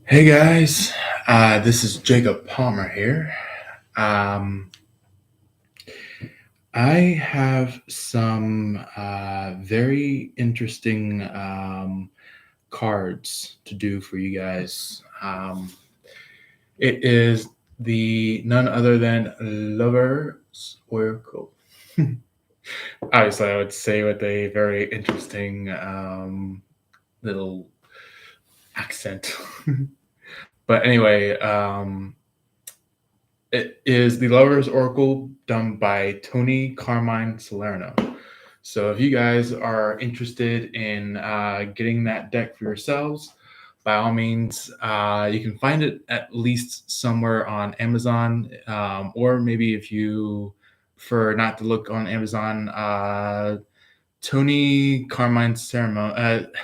Hey guys, this is Jacob Palmer here. Um, I have some very interesting cards to do for you guys. It is the none other than Lover's Oracle. Obviously, I would say with a very interesting little accent. But anyway, it is the Lover's Oracle done by Toni Carmine Salerno. So if you guys are interested in getting that deck for yourselves, by all means, you can find it at least somewhere on Amazon, or maybe if you prefer not to look on Amazon, Toni Carmine Salerno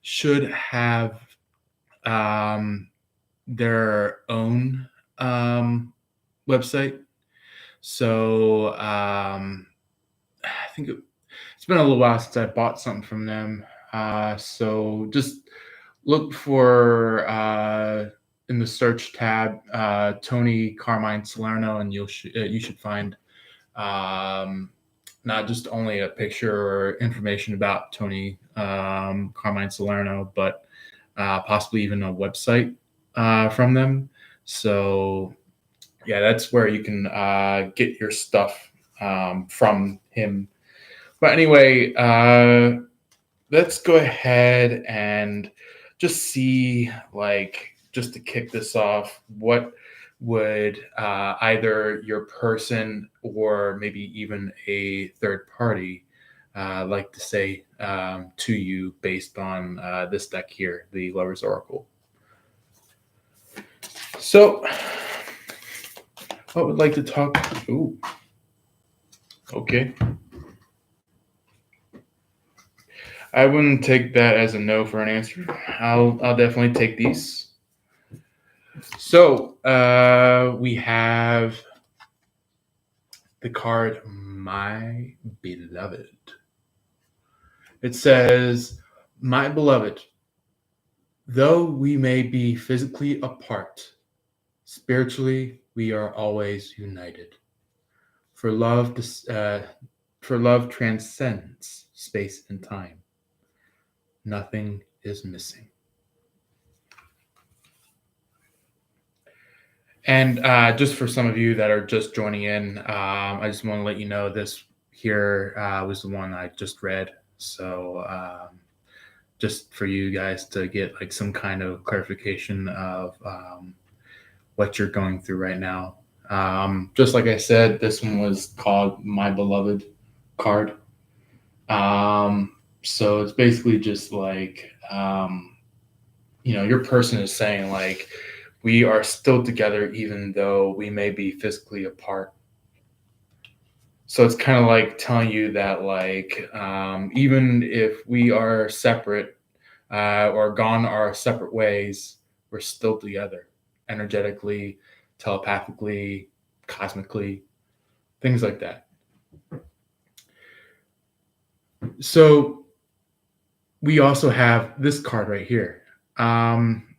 should have their own website. So I think it's been a little while since I bought something from them. So just look for in the search tab Toni Carmine Salerno, and you should find not just only a picture or information about Toni Carmine Salerno, but possibly even a website from them. So yeah, that's where you can get your stuff from him. But anyway, let's go ahead and just see, like, just to kick this off, what would either your person or maybe even a third party like to say to you based on this deck here, the Lover's Oracle. So, I would like to talk. Ooh, okay. I wouldn't take that as a no for an answer. I'll definitely take these. So we have the card My Beloved. It says, My beloved, though we may be physically apart, spiritually we are always united. For love, for love transcends space and time. Nothing is missing. And just for some of you that are just joining in, I just want to let you know this here was the one I just read. So just for you guys to get like some kind of clarification of what you're going through right now. Just like I said, this one was called My Beloved card. So it's basically just like, your person is saying like, we are still together even though we may be physically apart. So it's kind of like telling you that like, even if we are separate or gone our separate ways, we're still together energetically, telepathically, cosmically, things like that. So we also have this card right here.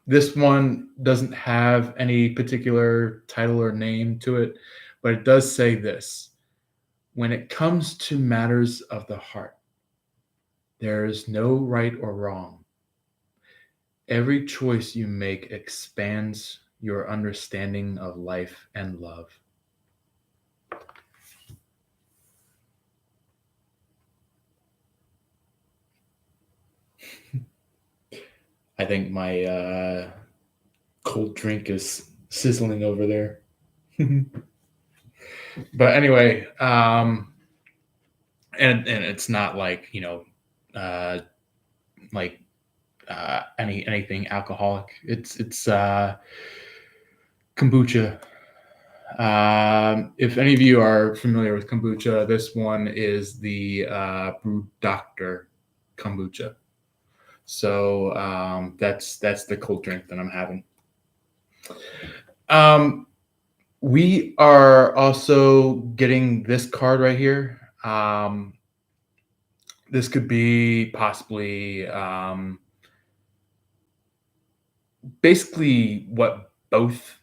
This one doesn't have any particular title or name to it, but it does say this. When it comes to matters of the heart, there is no right or wrong. Every choice you make expands your understanding of life and love. I think my cold drink is sizzling over there. But anyway, and it's not like like anything alcoholic. It's kombucha. If any of you are familiar with kombucha, this one is the Brew Doctor kombucha. So that's the cold drink that I'm having. We are also getting this card right here. This could be possibly basically what both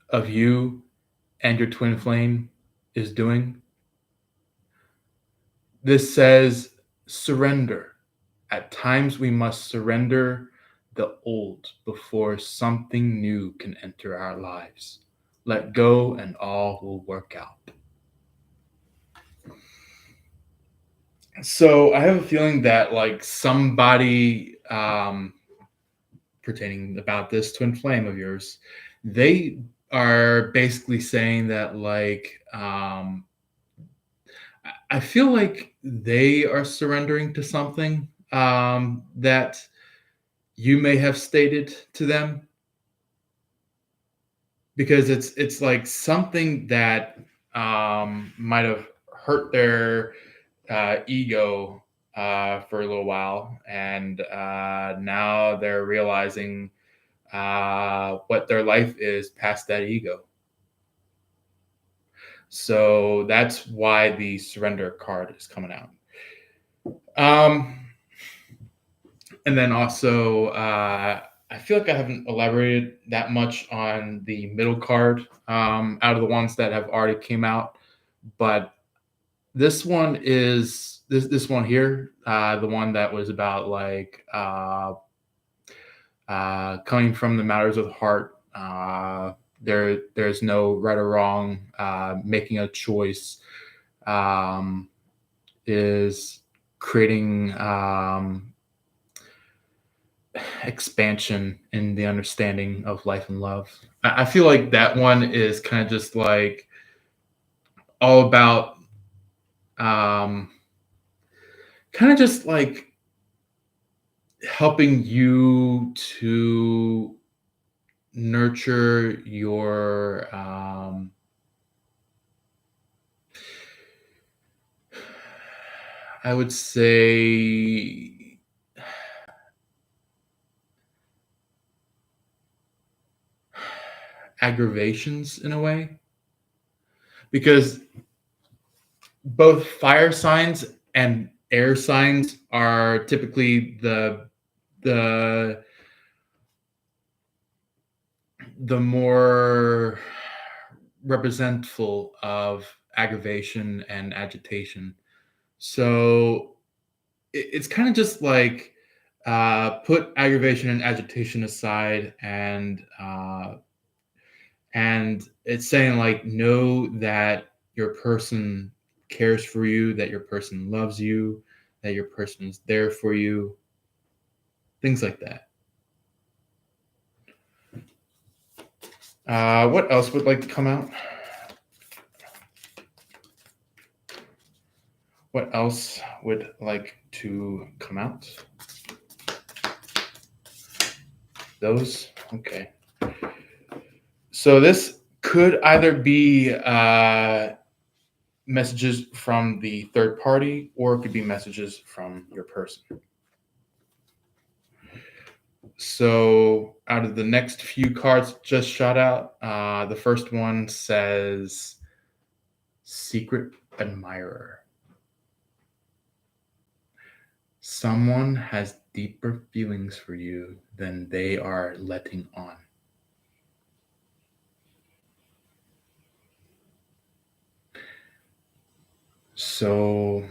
of you and your twin flame is doing. This says surrender. At times, we must surrender the old before something new can enter our lives. Let go, and all will work out. So, I have a feeling that, like, somebody pertaining about this twin flame of yours, they are basically saying that, like, I feel like they are surrendering to something that you may have stated to them, because it's like something that might have hurt their ego for a little while, and now they're realizing what their life is past that ego. So that's why the surrender card is coming out. Um, and then also, I feel like I haven't elaborated that much on the middle card out of the ones that have already came out, but this one is this one here, the one that was about like coming from the matters of the heart. There's no right or wrong. Making a choice is creating expansion in the understanding of life and love. I feel like that one is kind of just like all about um, kind of just like helping you to nurture your I would say aggravations in a way, because both fire signs and air signs are typically the the more representful of aggravation and agitation. So it's kind of just like put aggravation and agitation aside, and it's saying like know that your person cares for you, that your person loves you, that your person is there for you, things like that. What else would like to come out? What else would like to come out? Those? Okay. So this could either be messages from the third party, or it could be messages from your person. So out of the next few cards just shot out, the first one says Secret Admirer. Someone has deeper feelings for you than they are letting on. So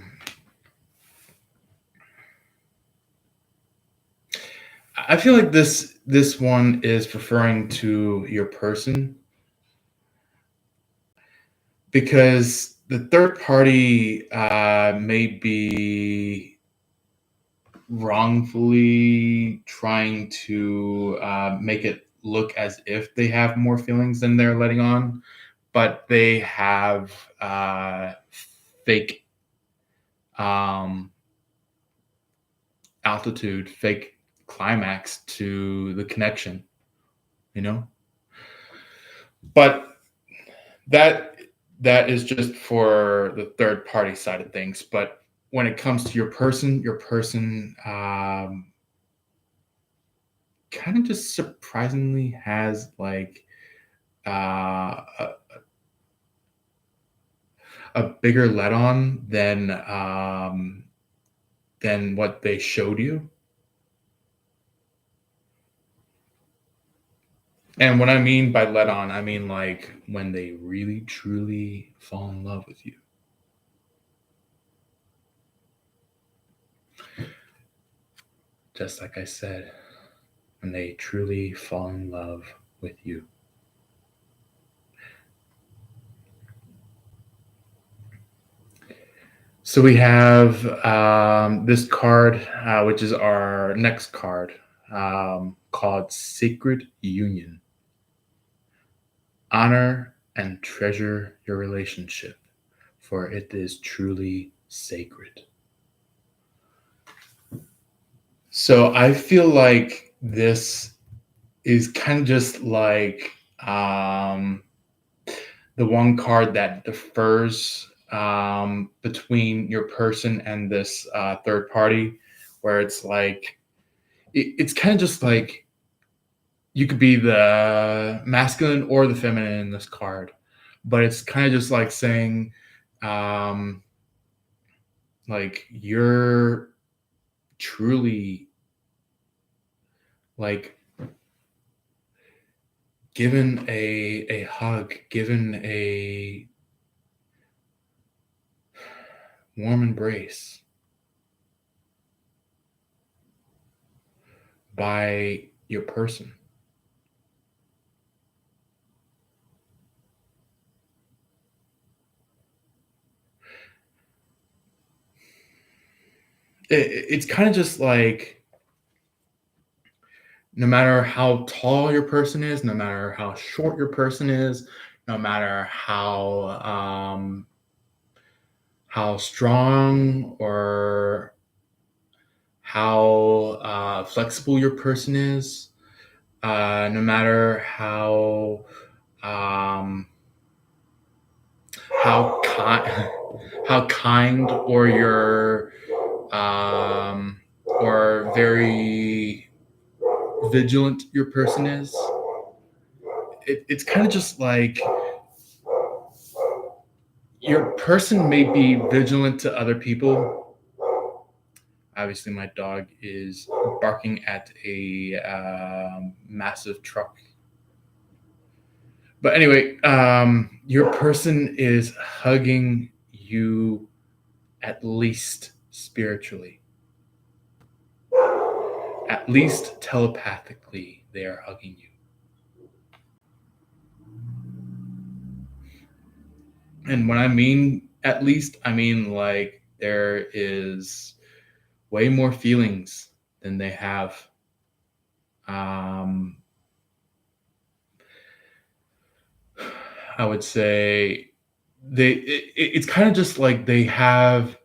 I feel like this one is referring to your person, because the third party may be wrongfully trying to make it look as if they have more feelings than they're letting on, but they have fake um, altitude, fake climax to the connection, you know? But that that is just for the third party side of things. But when it comes to your person kind of just surprisingly has like a bigger let on than what they showed you. And what I mean by let on, I mean like when they really truly fall in love with you. Just like I said, when they truly fall in love with you. So we have this card, which is our next card, called Sacred Union. Honor and treasure your relationship, for it is truly sacred. So I feel like this is kind of just like the one card that differs between your person and this third party, where it's like it's kind of just like you could be the masculine or the feminine in this card, but it's kind of just like saying, um, like you're truly like given a hug, given a warm embrace by your person. It's kind of just like no matter how tall your person is, no matter how short your person is, no matter how strong or how flexible your person is, no matter um, how kind how kind or very vigilant your person is. It's kind of just like your person may be vigilant to other people. Obviously, my dog is barking at a massive truck. But anyway, your person is hugging you at least spiritually, at least telepathically, they are hugging you. And when I mean at least, I mean like there is way more feelings than they have. Um, I would say it's kind of just like they have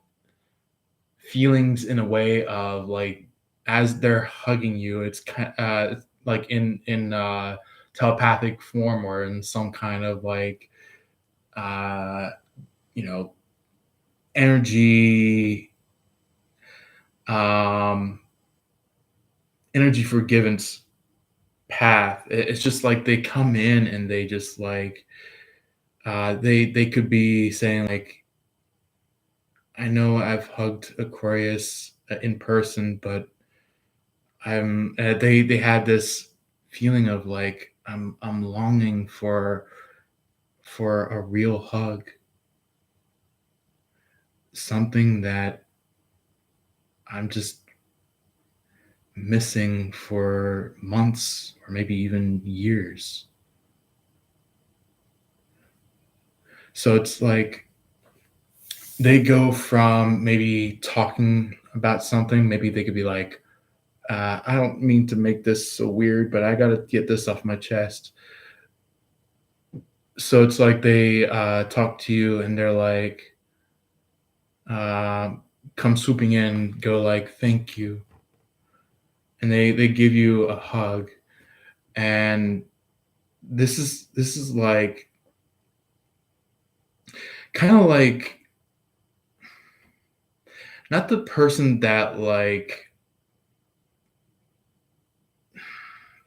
feelings in a way of like as they're hugging you, it's kind like in telepathic form or in some kind of like uh, you know energy um, energy forgiveness path. It's just like they come in and they just like they could be saying like, I know I've hugged Aquarius in person, but they had this feeling of like I'm longing for a real hug, something that I'm just missing for months or maybe even years. So it's like they go from maybe talking about something, maybe they could be like, I don't mean to make this so weird, but I got to get this off my chest. So it's like they talk to you and they're like, uh, come swooping in, go like, thank you. And they give you a hug. And this is like kind of like not the person that like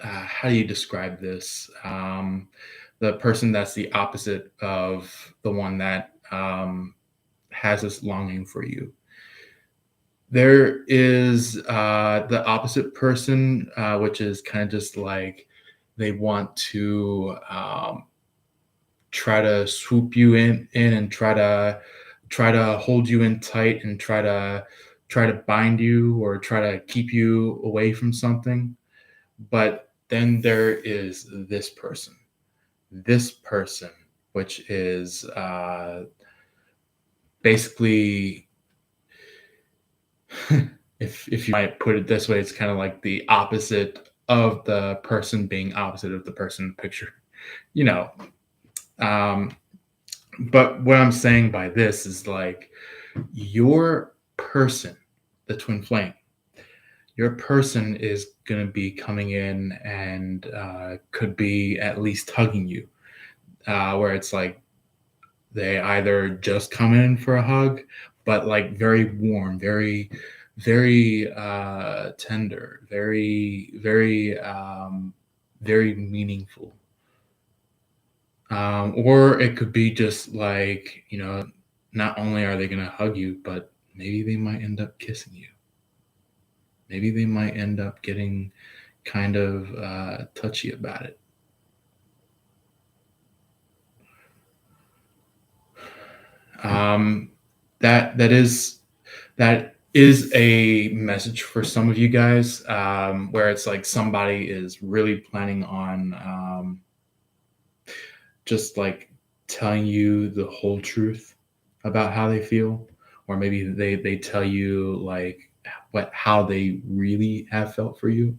how do you describe this? The person that's the opposite of the one that has this longing for you. There is the opposite person, which is kind of just like they want to try to swoop you in and try to hold you in tight and try to bind you or try to keep you away from something. But then there is this person, which is basically, if you might put it this way, it's kind of like the opposite of the person being opposite of the person in the picture. You know, um, but what I'm saying by this is like your person, the twin flame, your person is going to be coming in and could be at least hugging you, where it's like they either just come in for a hug, but like very warm, very tender, very meaningful. Or it could be just like, not only are they going to hug you, but maybe they might end up kissing you. Maybe they might end up getting kind of touchy about it. Um, that is a message for some of you guys, where it's like somebody is really planning on just like telling you the whole truth about how they feel, or maybe they tell you like how they really have felt for you.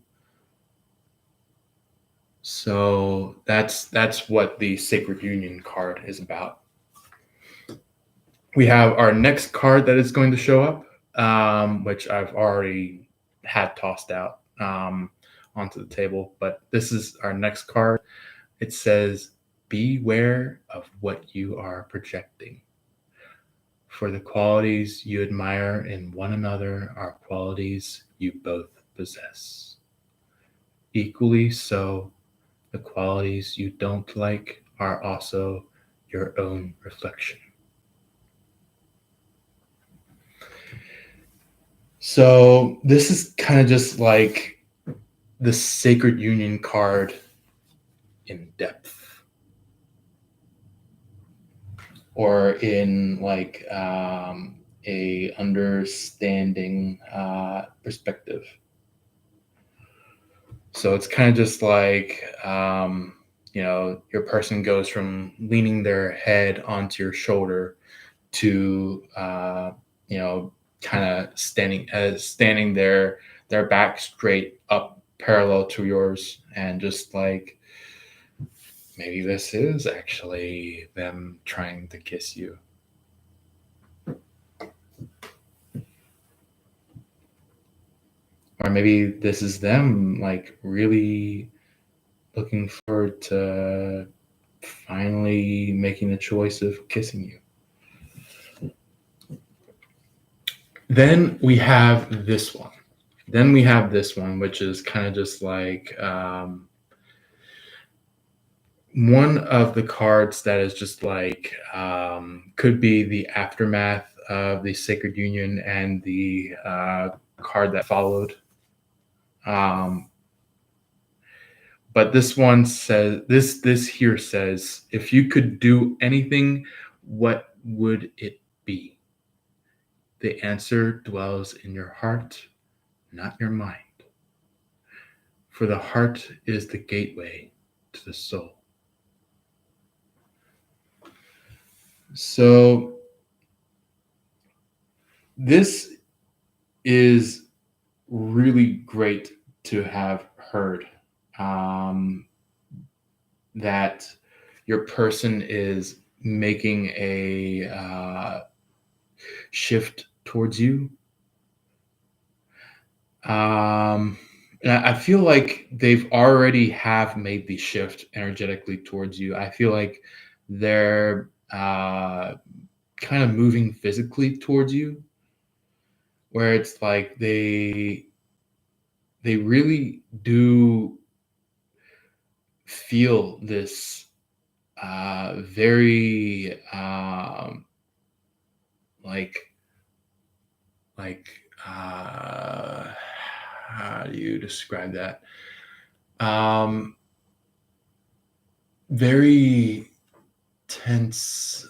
So that's what the Sacred Union card is about. We have our next card that is going to show up, which I've already had tossed out onto the table. But this is our next card. It says, "Beware of what you are projecting. For the qualities you admire in one another are qualities you both possess. Equally so, the qualities you don't like are also your own reflection." So this is kind of just like the Sacred Union card in depth, or in like a understanding perspective. So it's kind of just like, your person goes from leaning their head onto your shoulder to, kind of standing there, their back straight up parallel to yours, and just like maybe this is actually them trying to kiss you. Or maybe this is them like really looking forward to finally making the choice of kissing you. Then we have this one. Which is kind of just like one of the cards that is just like could be the aftermath of the Sacred Union and the card that followed. Um, but this one says this here says, "If you could do anything, what would it be? The answer dwells in your heart, not your mind. For the heart is the gateway to the soul." So this is really great to have heard, um, that your person is making a shift towards you. And I feel like they've already have made the shift energetically towards you. I feel like they're kind of moving physically towards you, where it's like they really do feel this very like like how do you describe that? Um, very tense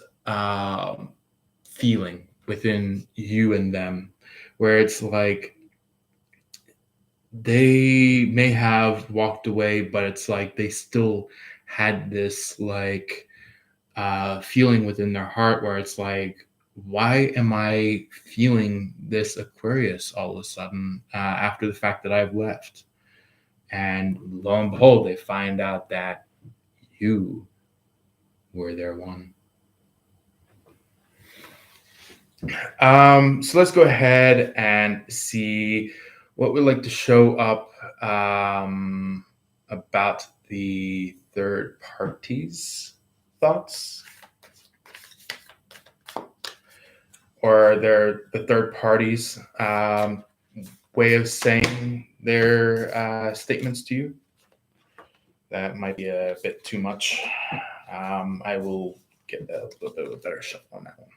feeling within you and them, where it's like they may have walked away, but it's like they still had this like feeling within their heart where it's like, why am I feeling this Aquarius all of a sudden after the fact that I've left? And lo and behold, they find out that you were their one. So let's go ahead and see what would like to show up about the third party's thoughts, or the third party's way of saying their statements to you. That might be a bit too much. I will get a little bit of a better shot on that one.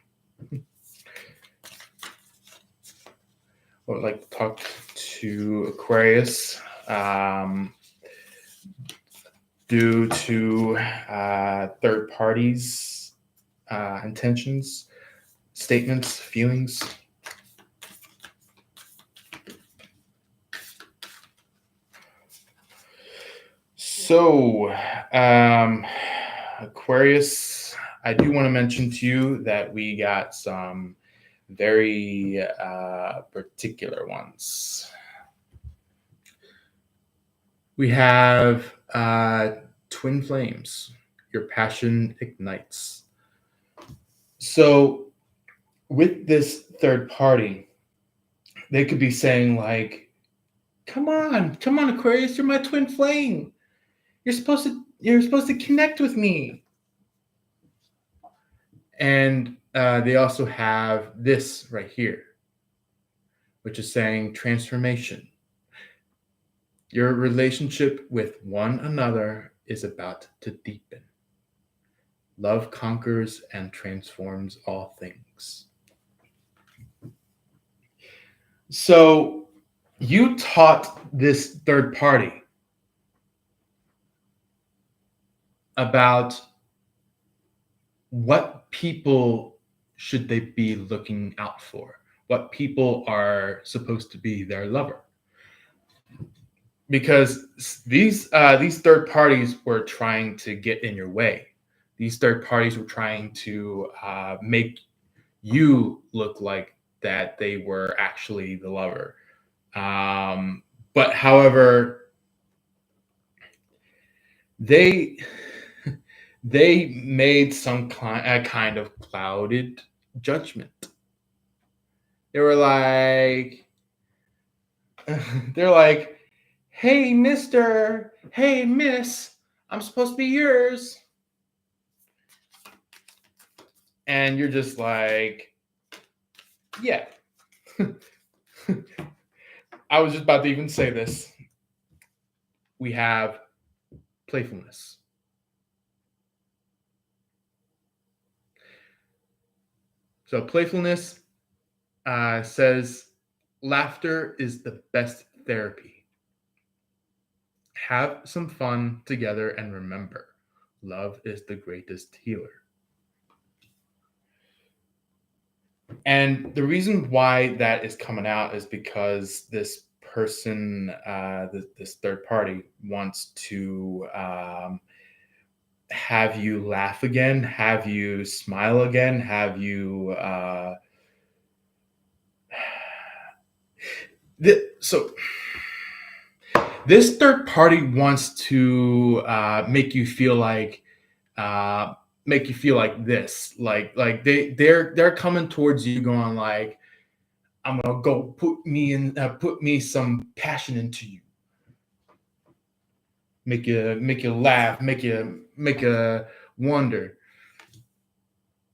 I would like to talk to Aquarius due to third parties' intentions, statements, feelings. So, Aquarius, I do want to mention to you that we got some very particular ones. We have twin flames. Your passion ignites. So with this third party, they could be saying like, come on, Aquarius, you're my twin flame. You're supposed to connect with me. And they also have this right here, which is saying transformation. Your relationship with one another is about to deepen. Love conquers and transforms all things. So you taught this third party about what people should they be looking out for, what people are supposed to be their lover. Because these third parties were trying to get in your way. These third parties were trying to make you look like that they were actually the lover. But however, they made some kind of clouded judgment. They were like, they're like, hey, mister, hey, miss, I'm supposed to be yours. And you're just like, yeah. I was just about to even say this. We have playfulness. So playfulness says laughter is the best therapy. Have some fun together and remember, love is the greatest healer. And the reason why that is coming out is because this person, this third party, wants to have you laugh again, have you smile again, have you. So this third party wants to make you feel like this, like they're coming towards you, going like, I'm gonna go put me some passion into you, make you laugh, make you wonder.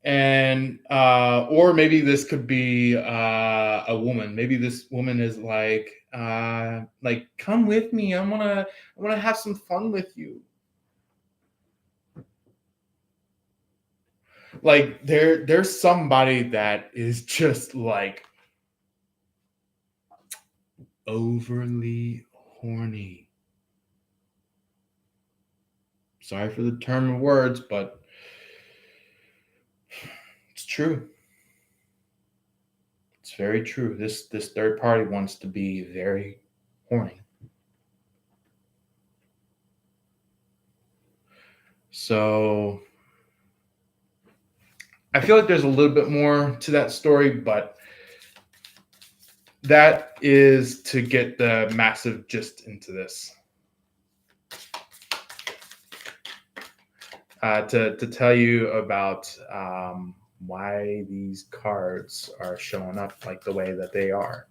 And or maybe this could be a woman. Maybe this woman is like come with me, I want to have some fun with you. Like there's somebody that is just like overly horny. Sorry for the term of words, but it's true. It's very true. This third party wants to be very horny. So I feel like there's a little bit more to that story, but that is to get the massive gist into this. To tell you about why these cards are showing up like the way that they are.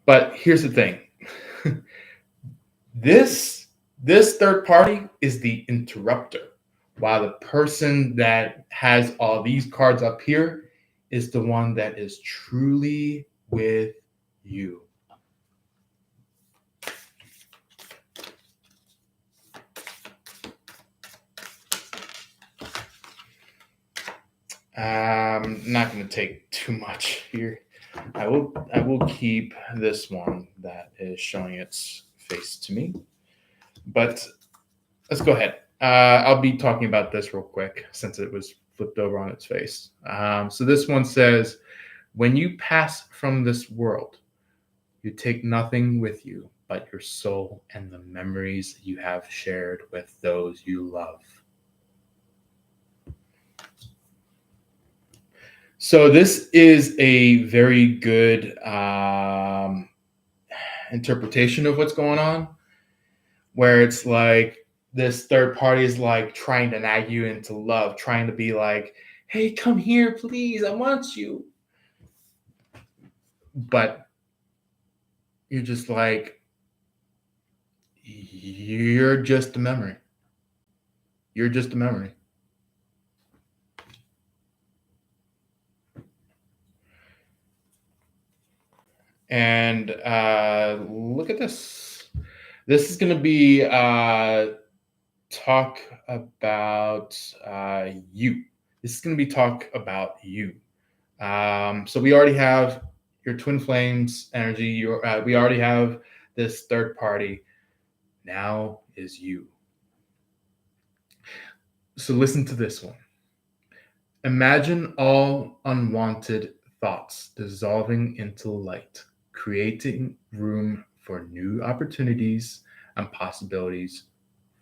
But here's the thing. This third party is the interrupter, while the person that has all these cards up here is the one that is truly with you. I'm not going to take too much here. I will keep this one that is showing its face to me. But let's go ahead. I'll be talking about this real quick since it was flipped over on its face. So this one says, when you pass from this world, you take nothing with you but your soul and the memories you have shared with those you love. So this is a very good interpretation of what's going on, where it's like this third party is like trying to nag you into love, trying to be like, hey, come here, please, I want you. But you're just like, you're just a memory. You're just a memory. And look at this. This is going to be talk about you. This is going to be talk about you. So we already have your twin flames energy. We already have this third party. Now is you. So listen to this one. Imagine all unwanted thoughts dissolving into light, creating room for new opportunities and possibilities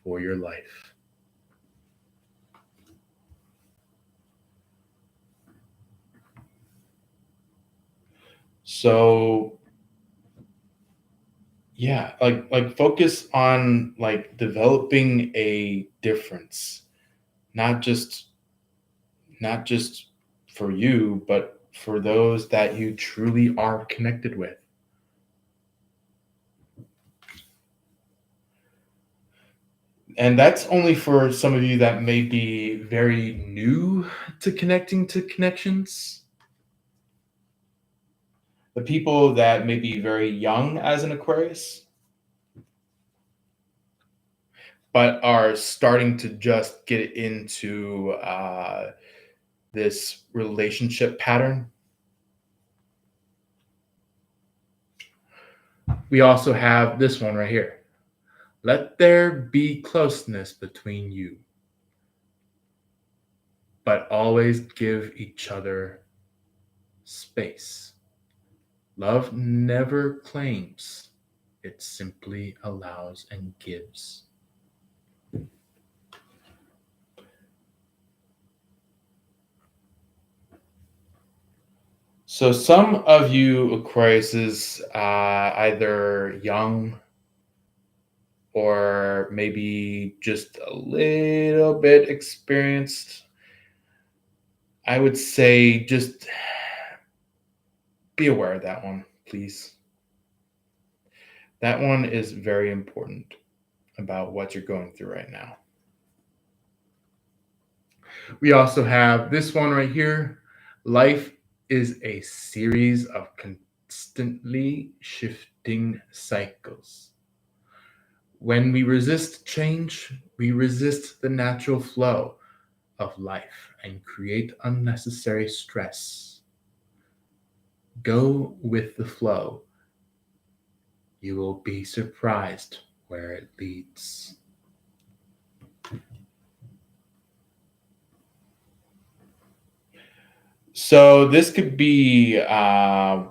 for your life. So yeah, like focus on like developing a difference, not just for you, but for those that you truly are connected with. And that's only for some of you that may be very new to connecting to connections. The people that may be very young as an Aquarius, but are starting to just get into this relationship pattern. We also have this one right here. Let there be closeness between you, but always give each other space. Love never claims, it simply allows and gives. So some of you Aquariuses, either young or maybe just a little bit experienced, I would say just be aware of that one, please. That one is very important about what you're going through right now. We also have this one right here. Life is a series of constantly shifting cycles. When we resist change, we resist the natural flow of life and create unnecessary stress. Go with the flow You will be surprised where it leads. So this could be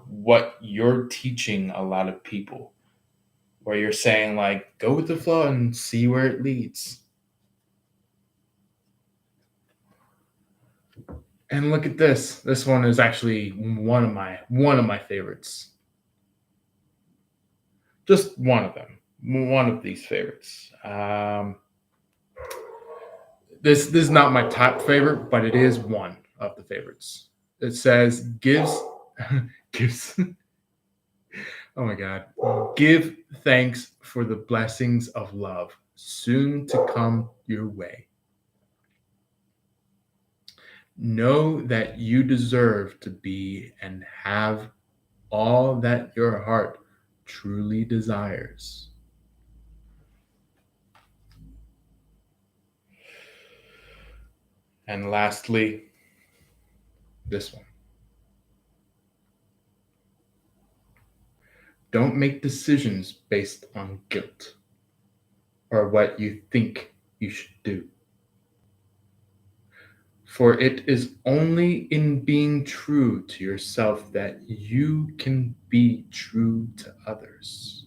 what you're teaching a lot of people, where you're saying like, go with the flow and see where it leads. And look at this. This one is actually one of my favorites. Just one of them. One of these favorites. This is not my top favorite, but it is one of the favorites. It says gives. Oh my God. Give thanks for the blessings of love soon to come your way. Know that you deserve to be and have all that your heart truly desires. And lastly, this one. Don't make decisions based on guilt or what you think you should do. For it is only in being true to yourself that you can be true to others.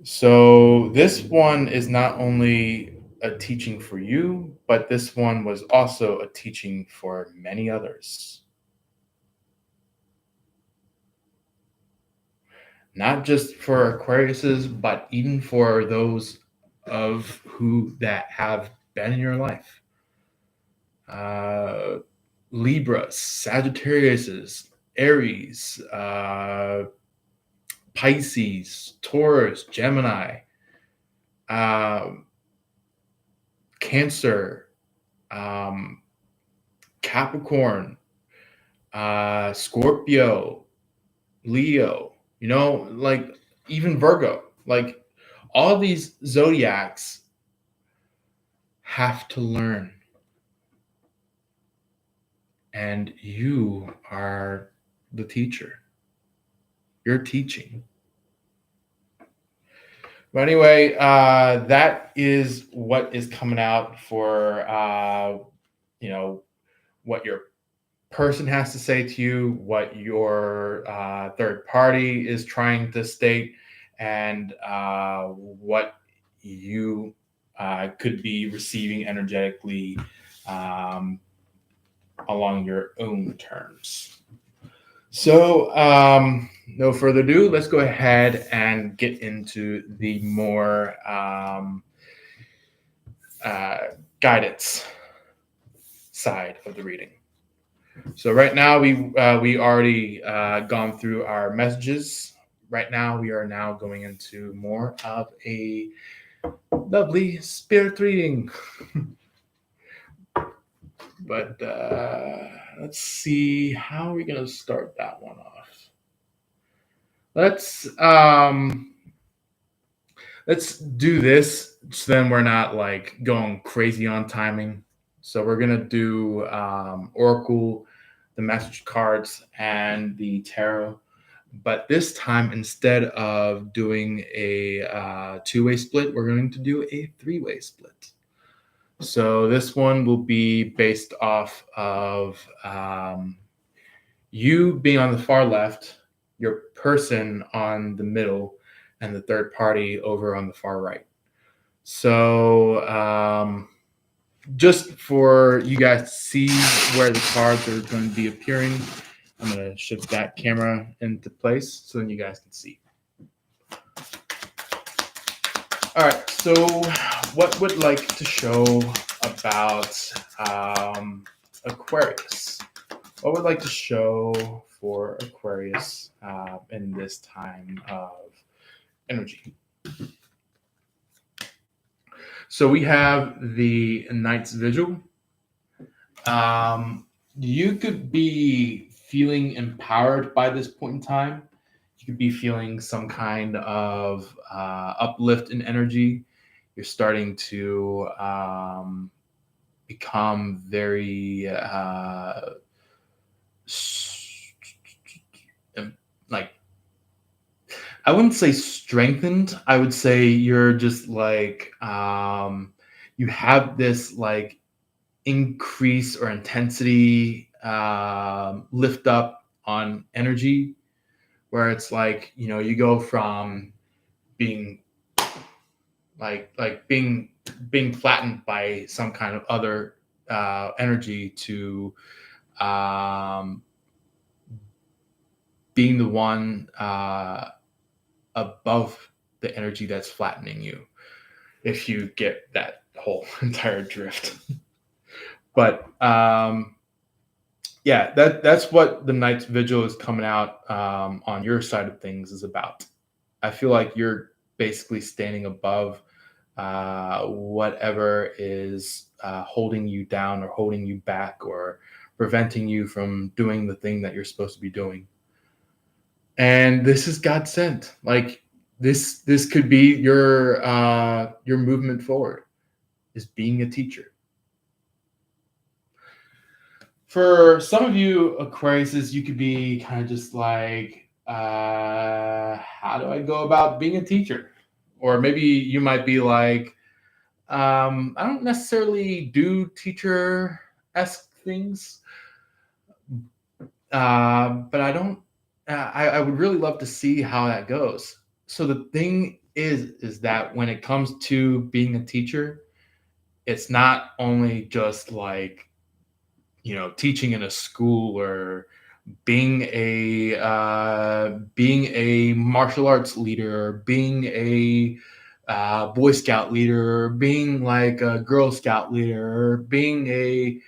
So, this one is not only a teaching for you, but this one was also a teaching for many others. Not just for Aquariuses, but even for those of who that have been in your life. Libras, Sagittariuses, Aries, Pisces, Taurus, Gemini, Cancer, Capricorn, Scorpio, Leo, like even Virgo, like all these zodiacs have to learn. And you are the teacher. You're teaching. But anyway, that is what is coming out for, what your person has to say to you, what your third party is trying to state, and what you could be receiving energetically along your own terms. So, no further ado, let's go ahead and get into the more guidance side of the reading. So right now we already gone through our messages. Right now we are now going into more of a lovely spirit reading. But let's see, how are we going to start that one off? Let's do this so then we're not like going crazy on timing. So we're going to do Oracle, the message cards, and the tarot. But this time, instead of doing a two-way split, we're going to do a three-way split. So this one will be based off of you being on the far left, your person on the middle, and the third party over on the far right. So just for you guys to see where the cards are going to be appearing, I'm going to shift that camera into place so then you guys can see. All right, so what would like to show about Aquarius? What would like to show for Aquarius in this time of energy? So we have the Night's Vigil. You could be feeling empowered by this point in time. You could be feeling some kind of uplift in energy. You're starting to become very like I wouldn't say strengthened. I would say you're just like you have this like increase or intensity lift up on energy where it's like, you go from being being flattened by some kind of other energy to um, being the one above the energy that's flattening you, if you get that whole entire drift. But yeah, that's what the night's vigil is coming out on your side of things is about. I feel like you're basically standing above whatever is holding you down or holding you back or preventing you from doing the thing that you're supposed to be doing. And this is God sent. Like this could be your movement forward is being a teacher. For some of you Aquariuses, you could be kind of just like, how do I go about being a teacher? Or maybe you might be like, I don't necessarily do teacher-esque things, but I don't. I would really love to see how that goes. So the thing is that when it comes to being a teacher, it's not only just like teaching in a school or being a martial arts leader, or being a Boy Scout leader, or being like a Girl Scout leader, or being a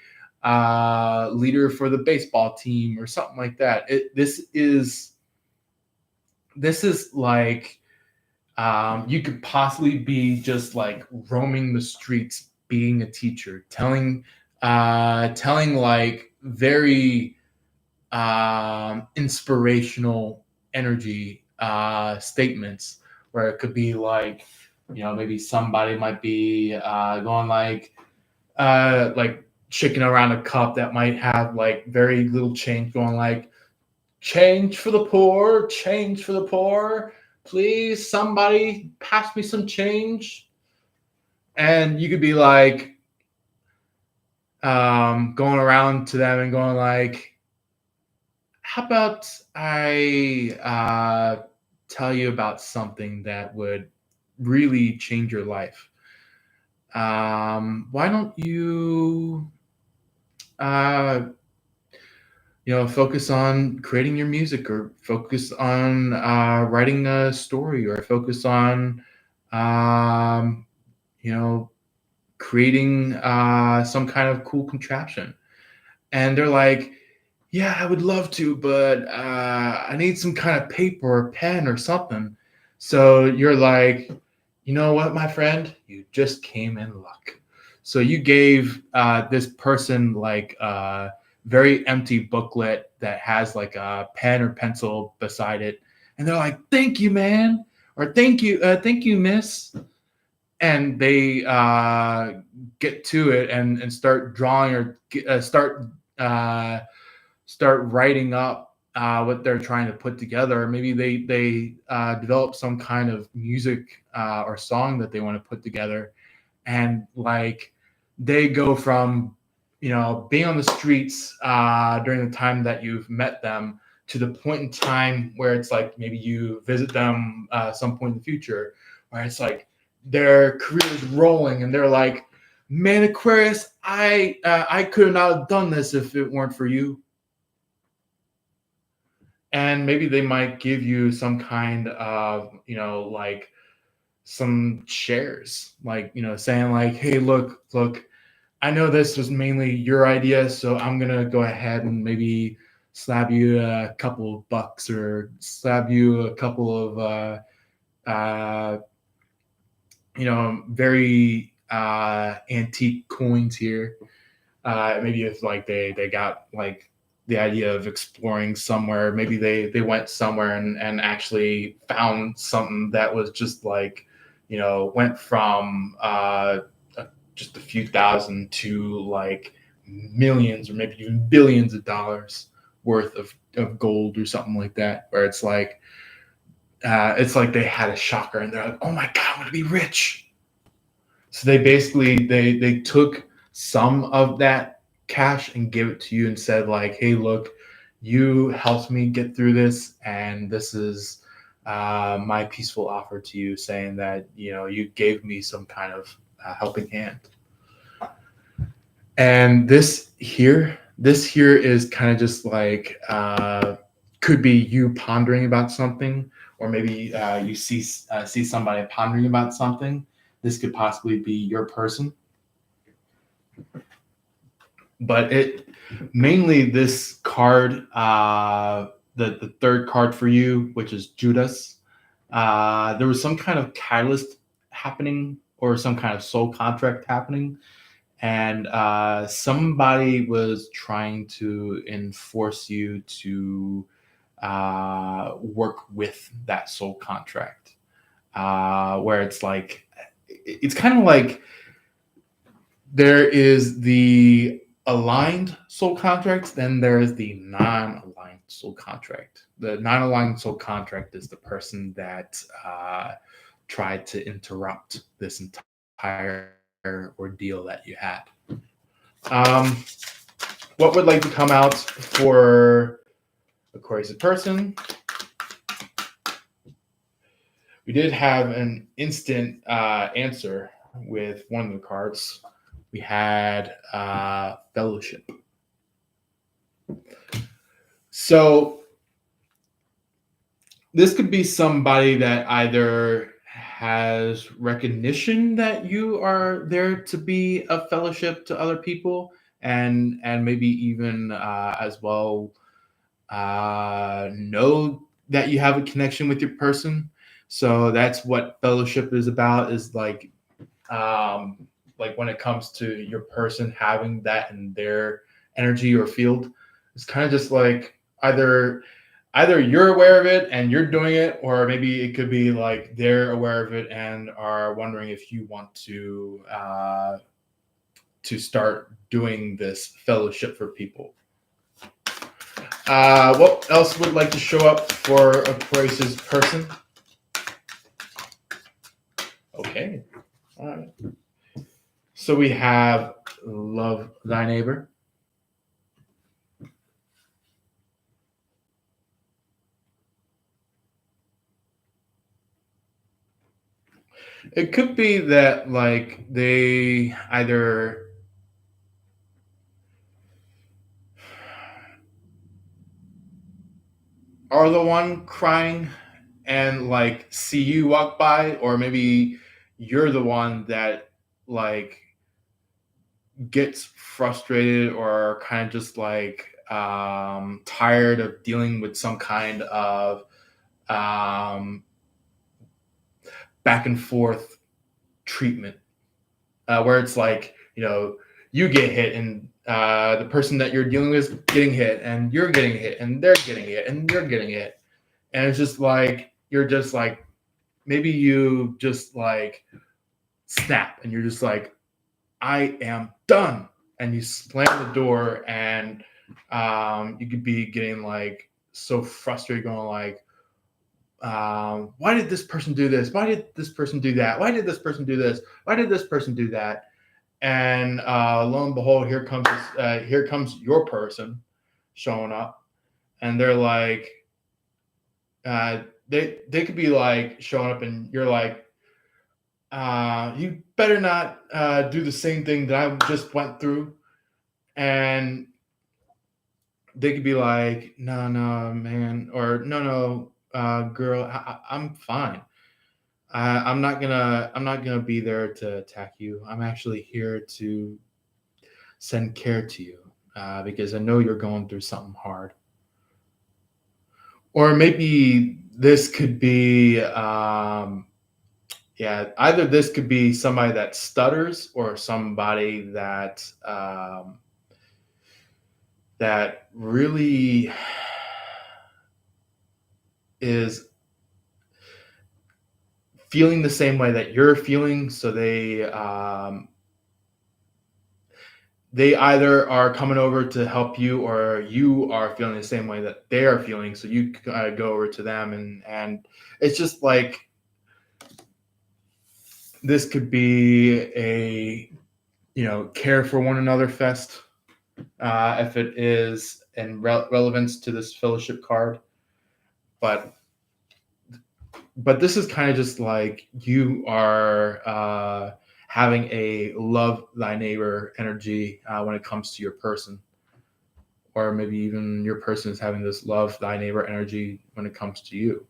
leader for the baseball team or something like that. This is like you could possibly be just like roaming the streets, being a teacher, telling like very inspirational energy statements where it could be like, maybe somebody might be going like shaking around a cup that might have like very little change, going like, change for the poor, change for the poor, please somebody pass me some change. And you could be like going around to them and going like, how about I tell you about something that would really change your life? Why don't you, uh, focus on creating your music, or focus on writing a story, or focus on, um, you know, creating some kind of cool contraption? And they're like, yeah, I would love to, but I need some kind of paper or pen or something. So you're like, you know what, my friend? You just came in luck. So you gave this person like a very empty booklet that has like a pen or pencil beside it. And they're like, thank you, man. Or thank you, miss. And they get to it and start drawing, or uh, start writing up what they're trying to put together. Maybe they develop some kind of music or song that they want to put together, and like they go from being on the streets during the time that you've met them to the point in time where it's like maybe you visit them some point in the future, where it's like their career is rolling and they're like, man, Aquarius, I could not have done this if it weren't for you. And maybe they might give you some kind of like some shares, like saying like, hey, look, I know this was mainly your idea, so I'm gonna go ahead and maybe slab you a couple of bucks, or slab you a couple of very antique coins here. Maybe if like they got like the idea of exploring somewhere, maybe they went somewhere and actually found something that was just like, went from just a few thousand to like millions or maybe even billions of dollars worth of gold or something like that, where it's like it's like they had a shocker and they're like, oh my God, I'm going to be rich. So they basically, they took some of that cash and gave it to you and said like, hey, look, you helped me get through this. And this is my peaceful offer to you, saying that, you gave me some kind of helping hand. And this here is kind of just like, could be you pondering about something, or maybe you see somebody pondering about something. This could possibly be your person, but it mainly this card, the third card for you, which is Judas. There was some kind of catalyst happening, or some kind of soul contract happening, and somebody was trying to enforce you to work with that soul contract, where it's like, it's kind of like there is the aligned soul contracts, then there is the non-aligned soul contract. The non-aligned soul contract is the person that tried to interrupt this entire ordeal that you had. What would like to come out for Aquarius' person? We did have an instant answer with one of the cards. We had fellowship. So this could be somebody that either has recognition that you are there to be a fellowship to other people, and maybe even as well know that you have a connection with your person. So that's what fellowship is about, is like when it comes to your person having that in their energy or field. It's kind of just like either you're aware of it and you're doing it, or maybe it could be like they're aware of it and are wondering if you want to start doing this fellowship for people. What else would like to show up for Aquarius' person? Okay. All right. So we have love thy neighbor. It could be that like they either are the one crying and like see you walk by, or maybe you're the one that like gets frustrated or kind of just like tired of dealing with some kind of um, back and forth treatment, where it's like, you get hit and the person that you're dealing with is getting hit, and you're getting hit, and they're getting hit, and you're getting hit. And it's just like, you're just like, maybe you just like snap and you're just like, I am done. And you slam the door, and you could be getting like so frustrated, going like, why did this person do this? Why did this person do that? Why did this person do this? Why did this person do that? And lo and behold, here comes your person showing up, and they're like, they could be like showing up, and you're like, you better not do the same thing that I just went through. And they could be like, no, man, or no, girl, I'm fine. I'm not gonna be there to attack you. I'm actually here to send care to you, because I know you're going through something hard. Or maybe this could be, either this could be somebody that stutters, or somebody that that really is feeling the same way that you're feeling. So they either are coming over to help you, or you are feeling the same way that they are feeling. So you go over to them, and it's just like this could be a care for one another fest, if it is in relevance to this fellowship card. But this is kind of just like you are having a love thy neighbor energy when it comes to your person, or maybe even your person is having this love thy neighbor energy when it comes to you.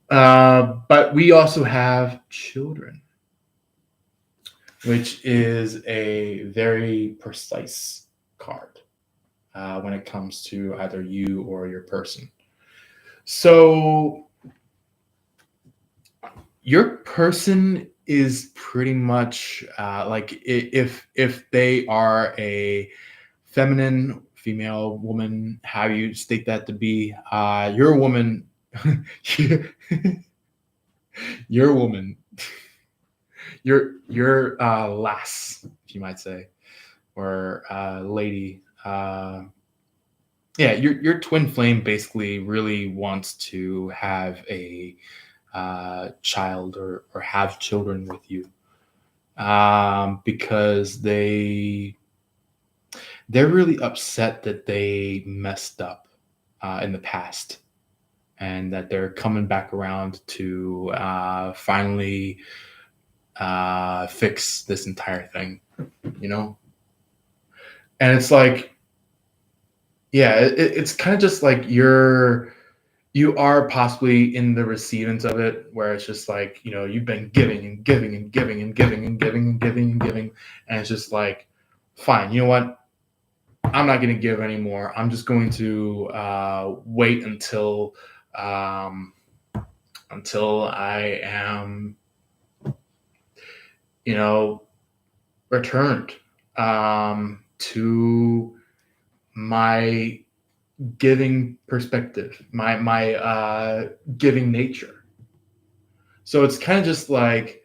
But we also have children, which is a very precise card when it comes to either you or your person. So your person is pretty much like, if they are a feminine female woman, how you state that to be, you're a woman. You're a woman. You're lass, if you might say, or lady. Yeah, your twin flame basically really wants to have a child, or have children with you, because they're really upset that they messed up in the past, and that they're coming back around to finally fix this entire thing, you know? And it's like, yeah, it's kind of just like you are possibly in the receivance of it, where it's just like, you've been giving and giving and giving and giving and giving and giving and giving, and it's just like, fine, you know what? I'm not going to give anymore. I'm just going to wait until I am, returned to my giving perspective, my giving nature. So it's kind of just like,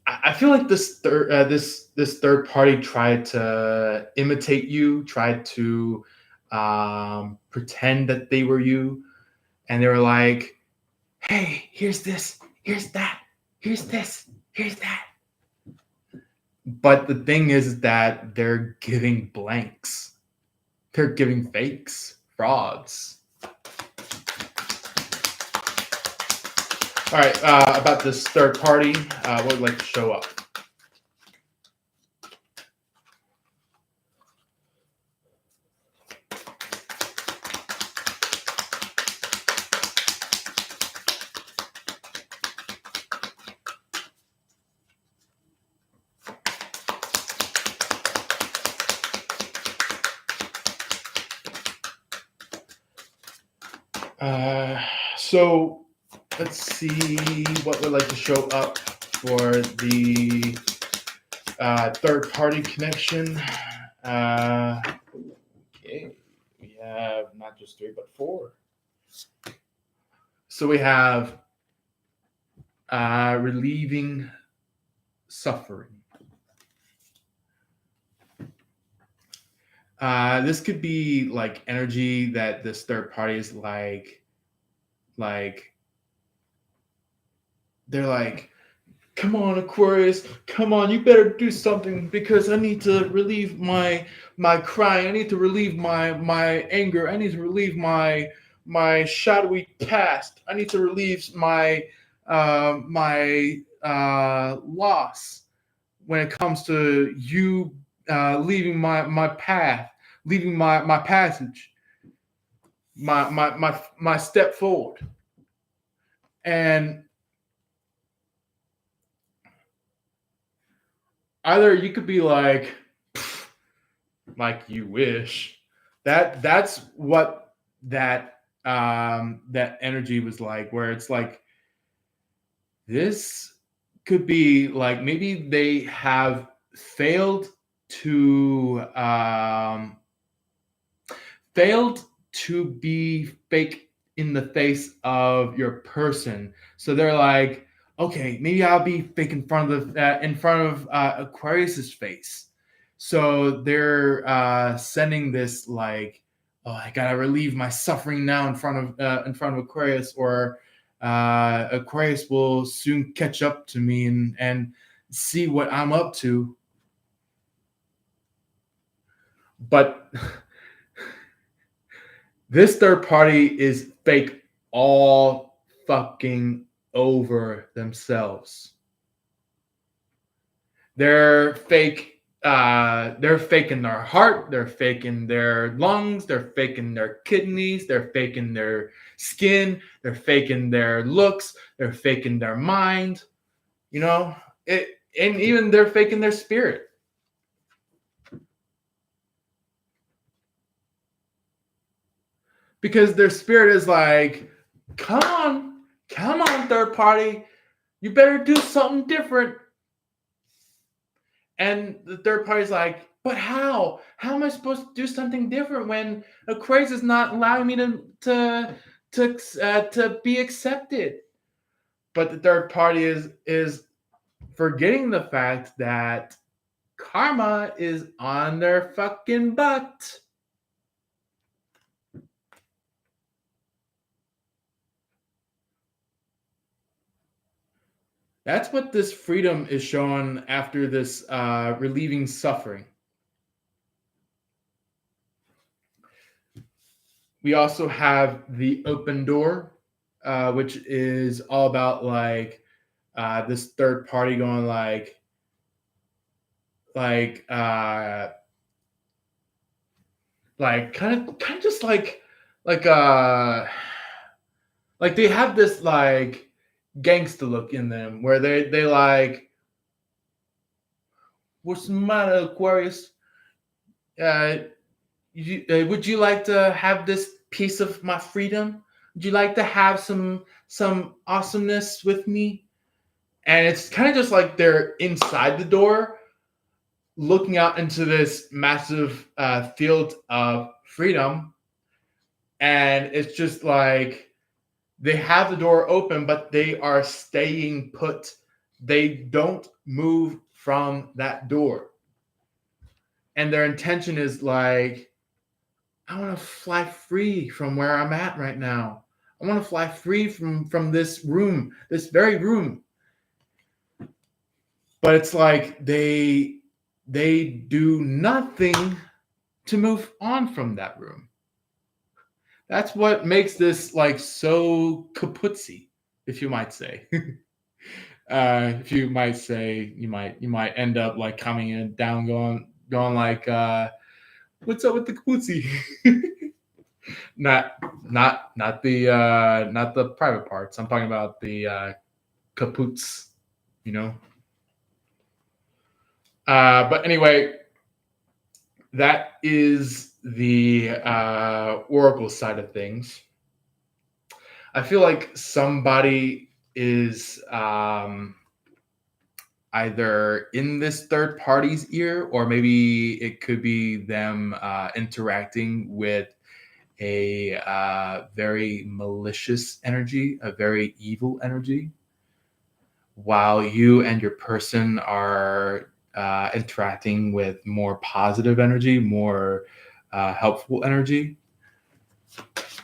I feel like this third party tried to imitate you, tried to pretend that they were you, and they were like, "Hey, here's this, here's that, here's this, here's that." But the thing is that they're giving blanks. They're giving fakes, frauds. All right, about this third party, what would like to show up? So let's see what would like to show up for the third party connection. Okay, we have not just 3 but 4. So we have relieving suffering. This could be like energy that this third party is like they're like, come on, Aquarius, come on, you better do something, because I need to relieve my crying. I need to relieve my anger. I need to relieve my shadowy past. I need to relieve my loss when it comes to you leaving my path, leaving my passage, my step forward. And either you could be like you wish. That's what that energy was like, where it's like, this could be like, maybe they have failed to be fake in the face of your person. So they're like, okay, maybe I'll be fake in front of Aquarius's face. So they're sending this like, oh, I gotta relieve my suffering now in front of Aquarius, or Aquarius will soon catch up to me and see what I'm up to. But this third party is fake all fucking over themselves. They're fake. They're faking their heart. They're faking their lungs. They're faking their kidneys. They're faking their skin. They're faking their looks. They're faking their mind. You know it, and even they're faking their spirit. Because their spirit is like, come on, third party, you better do something different. And the third party's like, but how? How am I supposed to do something different when Aquarius is not allowing me to be accepted? But the third party is forgetting the fact that karma is on their fucking butt. That's what this freedom is showing after this relieving suffering. We also have the open door, which is all about like this third party going like kind of just like uh like they have this like gangster look in them where they like, what's the matter, Aquarius? Would you like to have this piece of my freedom? Would you like to have some awesomeness with me? And it's kind of just like they're inside the door, looking out into this massive field of freedom, and it's just like they have the door open, but they are staying put. They don't move from that door, and their intention is like, I want to fly free from where I'm at right now. I want to fly free from this room, this very room. But it's like they do nothing to move on from that room. That's what makes this like so kaputsy, if you might say. If you might say, you might end up like coming in down, going like, what's up with the kaputsi? not the private parts. I'm talking about the kaputs, you know. But anyway, that is the oracle side of things. I feel like somebody is either in this third party's ear, or maybe it could be them interacting with a very malicious energy, a very evil energy, while you and your person are interacting with more positive energy, more helpful energy.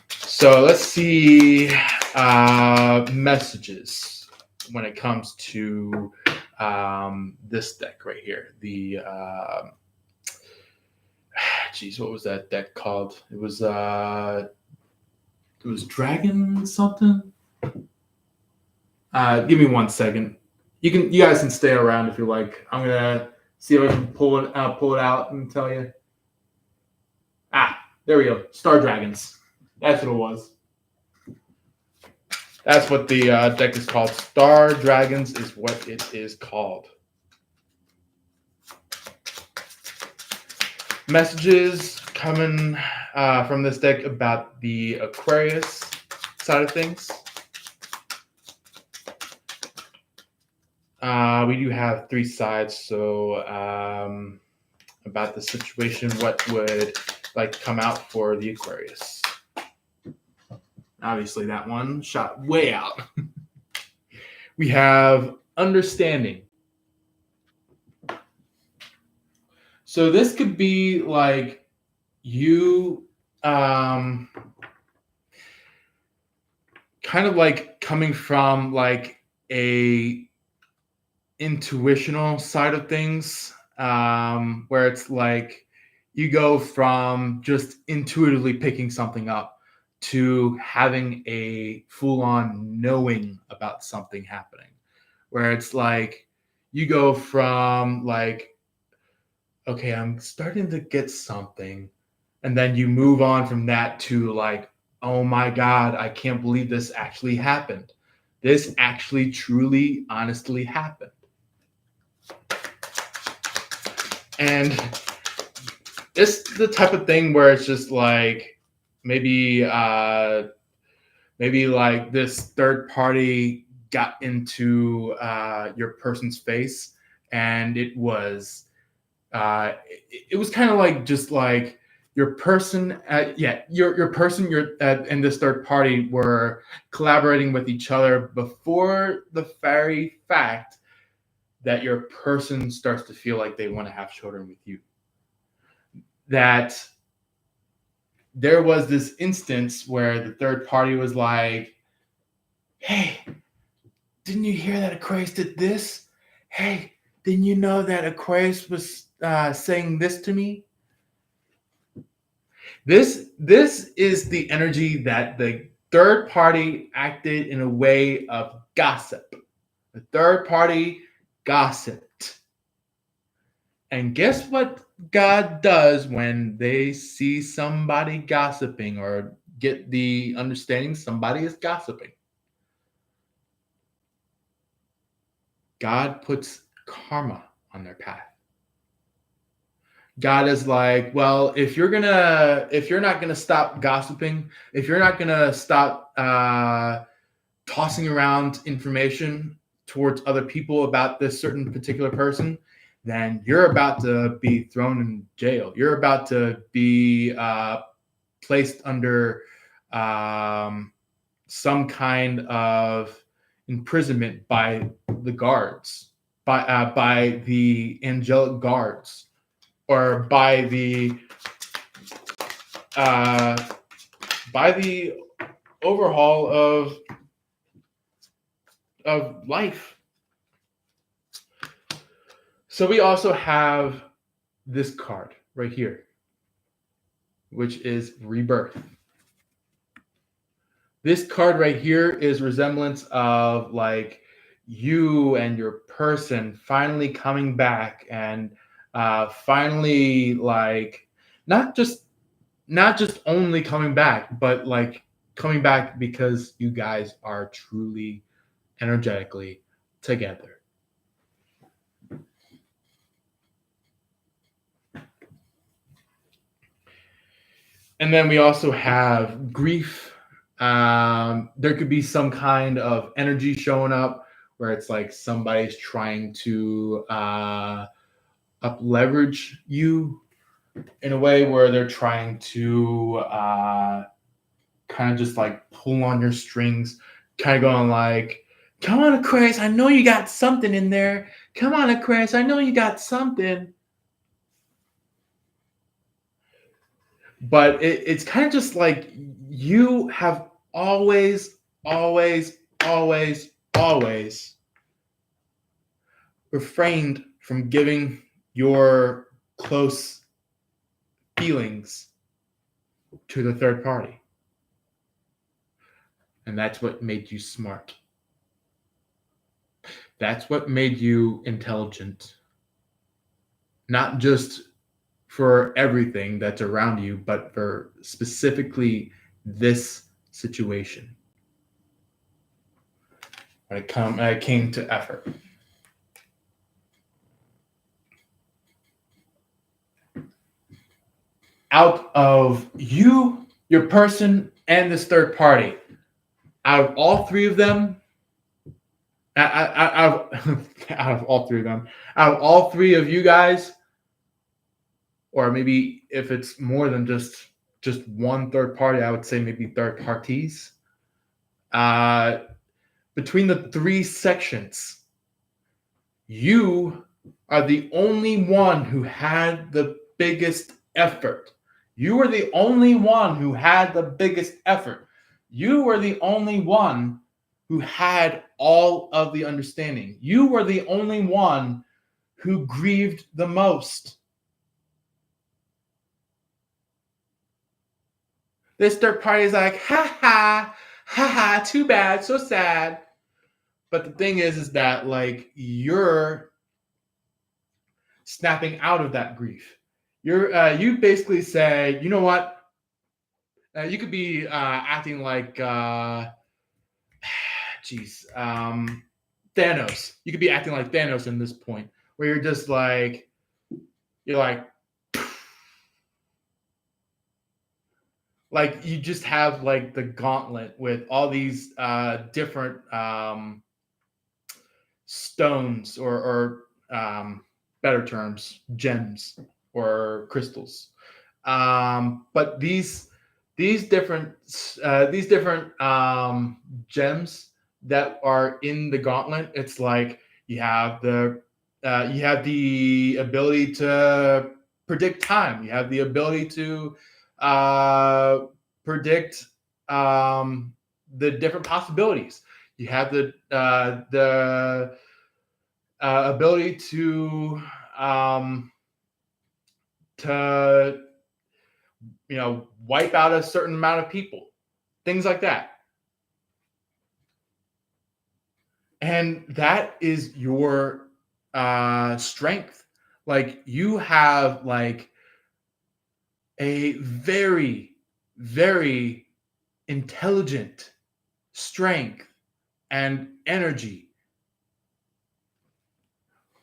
So let's see messages when it comes to this deck right here. The geez, what was that deck called? It was Dragon something. Give me 1 second. You guys can stay around if you like. I'm gonna see if I can pull it out and tell you. There we go. Star Dragons. That's what it was. That's what the deck is called. Star Dragons is what it is called. Messages coming from this deck about the Aquarius side of things. We do have 3 sides, so about the situation, what would like to come out for the Aquarius? Obviously, that one shot way out. We have understanding. So this could be like you um kind of like coming from like a intuitional side of things, where it's like you go from just intuitively picking something up to having a full-on knowing about something happening, where it's like you go from like, okay, I'm starting to get something, and then you move on from that to like, oh my god, I can't believe this actually happened. This actually truly honestly happened. And it's the type of thing where it's just like maybe like this third party got into your person's face, and it was kind of like just like your person, your person, and this third party were collaborating with each other before the very fact that your person starts to feel like they want to have children with you. That there was this instance where the third party was like, hey, didn't you hear that Aquarius did this? Hey, didn't you know that Aquarius was saying this to me? This is the energy that the third party acted in a way of gossip. The third party gossiped. And guess what God does when they see somebody gossiping or get the understanding somebody is gossiping? God puts karma on their path. God is like, well, if you're not gonna stop gossiping, if you're not gonna stop tossing around information towards other people about this certain particular person, then you're about to be thrown in jail. You're about to be placed under some kind of imprisonment by the guards, by the angelic guards, or uh, by the overhaul of life. So we also have this card right here, which is rebirth. This card right here is resemblance of like you and your person finally coming back, and finally like not just only coming back, but like coming back because you guys are truly energetically together. And then we also have grief. There could be some kind of energy showing up where it's like somebody's trying to up leverage you in a way where they're trying to kind of just like pull on your strings, kind of going like, come on, Aquarius, I know you got something in there. Come on, Aquarius, I know you got something. But it's kind of just like you have always, always, always, always refrained from giving your close feelings to the third party. And that's what made you smart. That's what made you intelligent. Not just for everything that's around you, but for specifically this situation. When it came to effort. Out of you, your person, and this third party, out of all three of them, out of all three of them, out of all three of you guys, or maybe if it's more than just one third party, I would say maybe third parties. Between the three sections, you are the only one who had the biggest effort. You were the only one who had the biggest effort. You were the only one who had all of the understanding. You were the only one who grieved the most. This third party is like, ha ha, ha ha, too bad, so sad. But the thing is that like you're snapping out of that grief. You basically say, you know what? You could be acting like, geez, Thanos. You could be acting like Thanos in this point, where you're just like, you're like you just have like the gauntlet with all these different stones or better terms, gems or crystals. But these different gems that are in the gauntlet, it's like you have the ability to predict time. You have the ability to predict the different possibilities. You have the ability um, to wipe out a certain amount of people, things like that. And that is your strength. Like you have like a very, very intelligent strength and energy,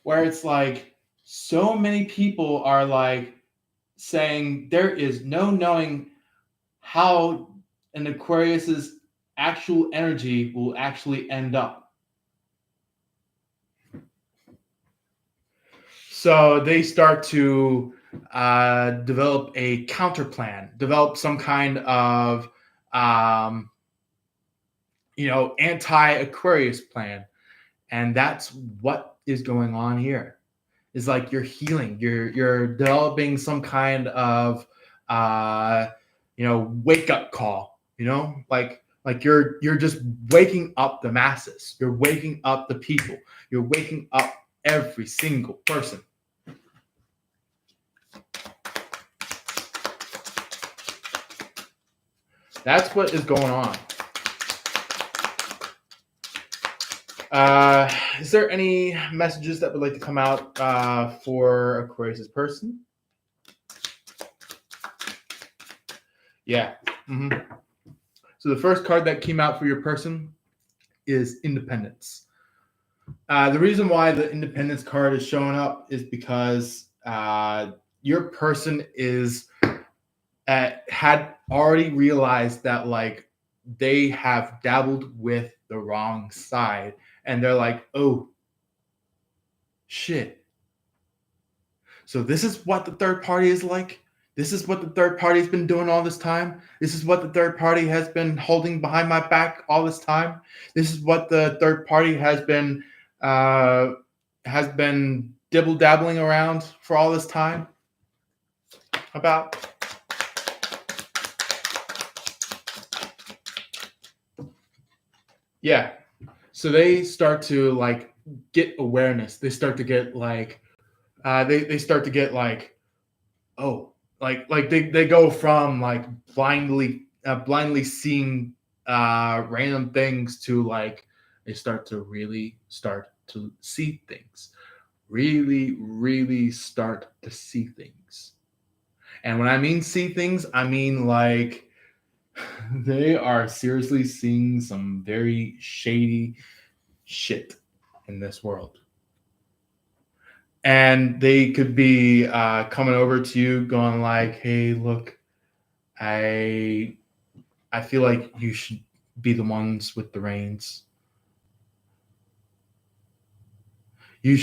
where it's like so many people are like saying there is no knowing how an Aquarius's actual energy will actually end up. So they start to develop a counter plan, develop some kind of anti-Aquarius plan, and that's what is going on here. Is like you're healing, you're developing some kind of wake up call. Like you're just waking up the masses. You're waking up the people. You're waking up every single person. That's what is going on. Is there any messages that would like to come out for Aquarius' person? Yeah. Mm-hmm. So the first card that came out for your person is Independence. The reason why the Independence card is showing up is because your person had already realized that like they have dabbled with the wrong side, and they're like, oh shit, so this is what the third party is like. This is what the third party has been doing all this time. This is what the third party has been holding behind my back all this time. This is what the third party has been dibble dabbling around for all this time about. Yeah. So they start to like get awareness. They start to get like they start to get like, oh, like they go from like blindly seeing random things to like they start to see things. Really start to see things. And when I mean see things, I mean like they are seriously seeing some very shady shit in this world. And they could be coming over to you going like, hey, look, I feel like you should be the ones with the reins. You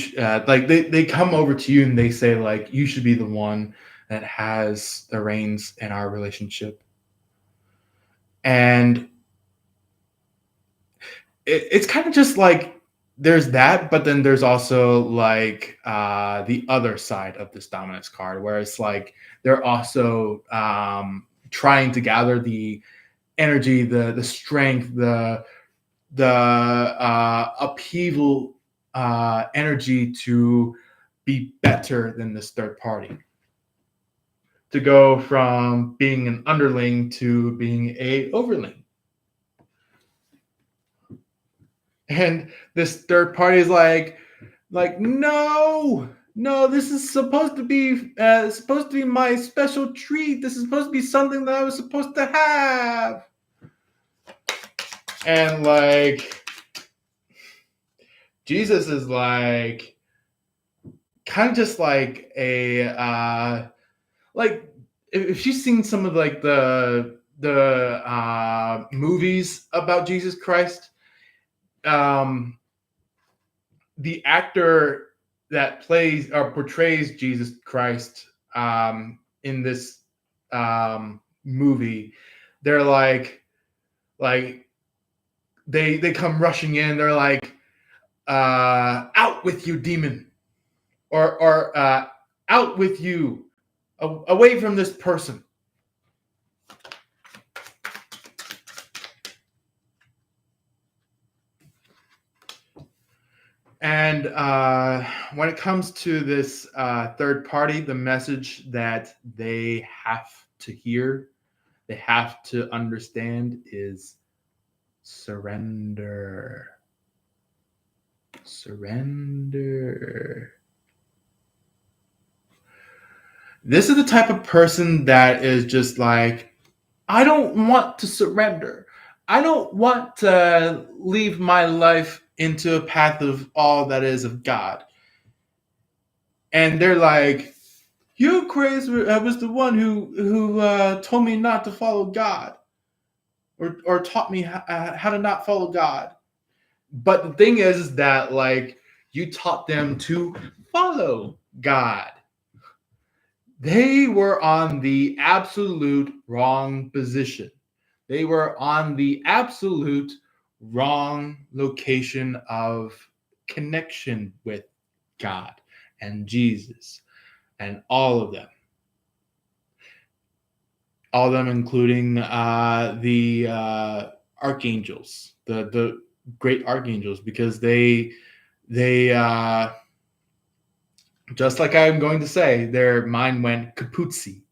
like they come over to you and they say like, you should be the one that has the reins in our relationship. And it's kind of just like there's that, but then there's also like the other side of this dominance card, where it's like they're also trying to gather the energy, the strength, the upheaval energy to be better than this third party, to go from being an underling to being a overling. And this third party is like no, this is supposed to be my special treat. This is supposed to be something that I was supposed to have. And like Jesus is like kind of just like a like if you've seen some of like the movies about Jesus Christ, the actor that plays or portrays Jesus Christ in this movie, they're like they come rushing in. They're like, out with you, demon, or out with you, away from this person. And when it comes to this third party, the message that they have to hear, they have to understand is surrender. Surrender. This is the type of person that is just like, I don't want to surrender. I don't want to leave my life into a path of all that is of God. And they're like, you, Chris, was the one who told me not to follow God, or taught me how to not follow God. But the thing is that like you taught them to follow God. They were on the absolute wrong position. They were on the absolute wrong location of connection with God and Jesus and all of them. All of them, including the archangels, the great archangels, because they just like I'm going to say, their mind went kaputzi.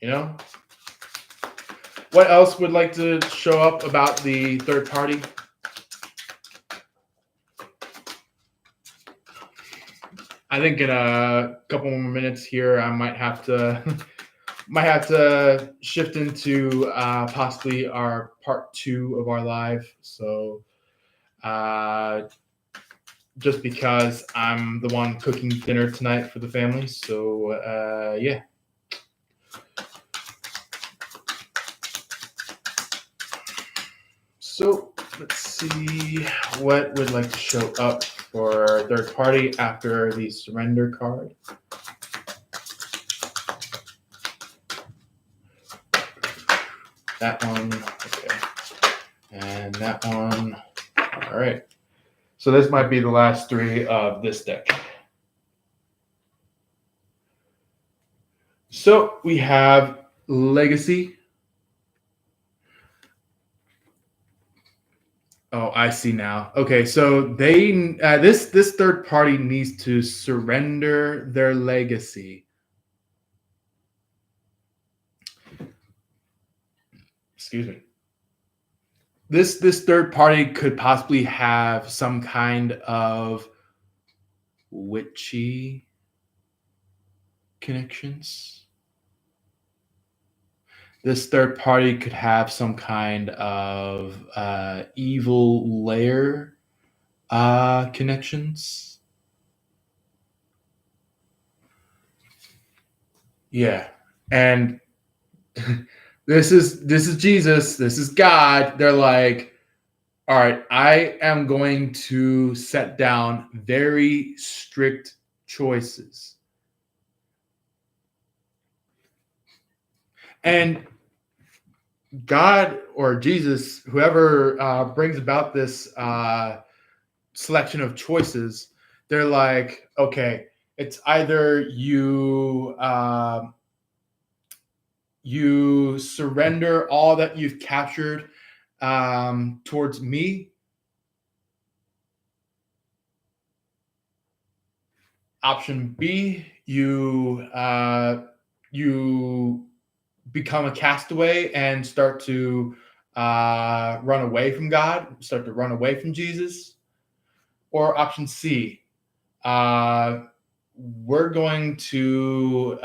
You know? What else would like to show up about the third party? I think in a couple more minutes here, I might have to shift into possibly our part 2 of our live. So just because I'm the one cooking dinner tonight for the family. So yeah. So let's see what would like to show up for third party after the surrender card. That one, okay. And that one, all right. So this might be the last 3 of this deck. So we have Legacy. Oh, I see now. Okay, so they this third party needs to surrender their legacy. Excuse me. This third party could possibly have some kind of witchy connections. This third party could have some kind of evil layer connections. Yeah, and this is Jesus. This is God. They're like, all right, I am going to set down very strict choices. And God or Jesus, whoever brings about this selection of choices, they're like, okay, it's either you surrender all that you've captured towards me. Option B, you become a castaway and start to run away from God, start to run away from Jesus. Or option C, uh, we're going to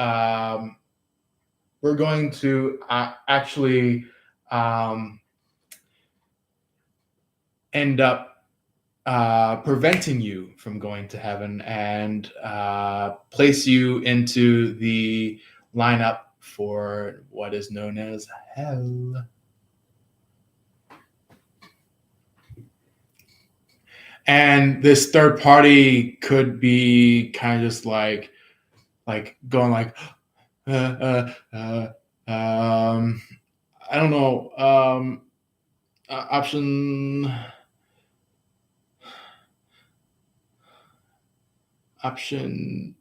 actually um, end up preventing you from going to heaven and place you into the lineup for what is known as hell. And this third party could be kind of just like going like, uh, uh, uh, um, I don't know, option option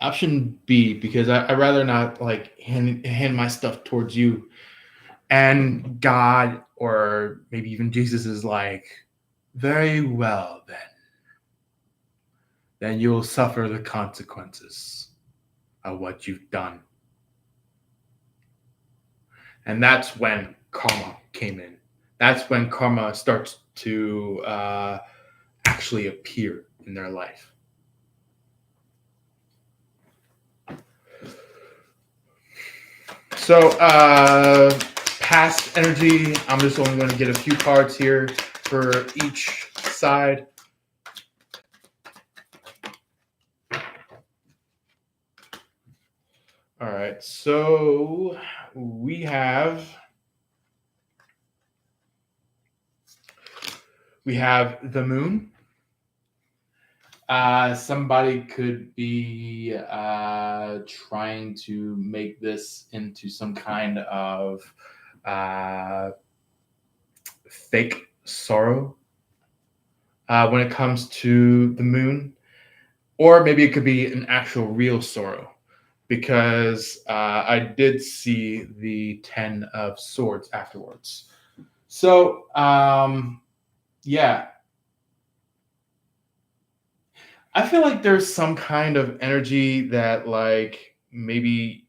option B, because I'd rather not like hand my stuff towards you. And God, or maybe even Jesus, is like, very well, then you'll suffer the consequences of what you've done. And that's when karma came in. That's when karma starts to actually appear in their life. So past energy, I'm just only going to get a few cards here for each side. All right, so we have the moon. Somebody could be trying to make this into some kind of fake sorrow when it comes to the moon, or maybe it could be an actual real sorrow, because I did see the 10 of Swords afterwards. So yeah, I feel like there's some kind of energy that like maybe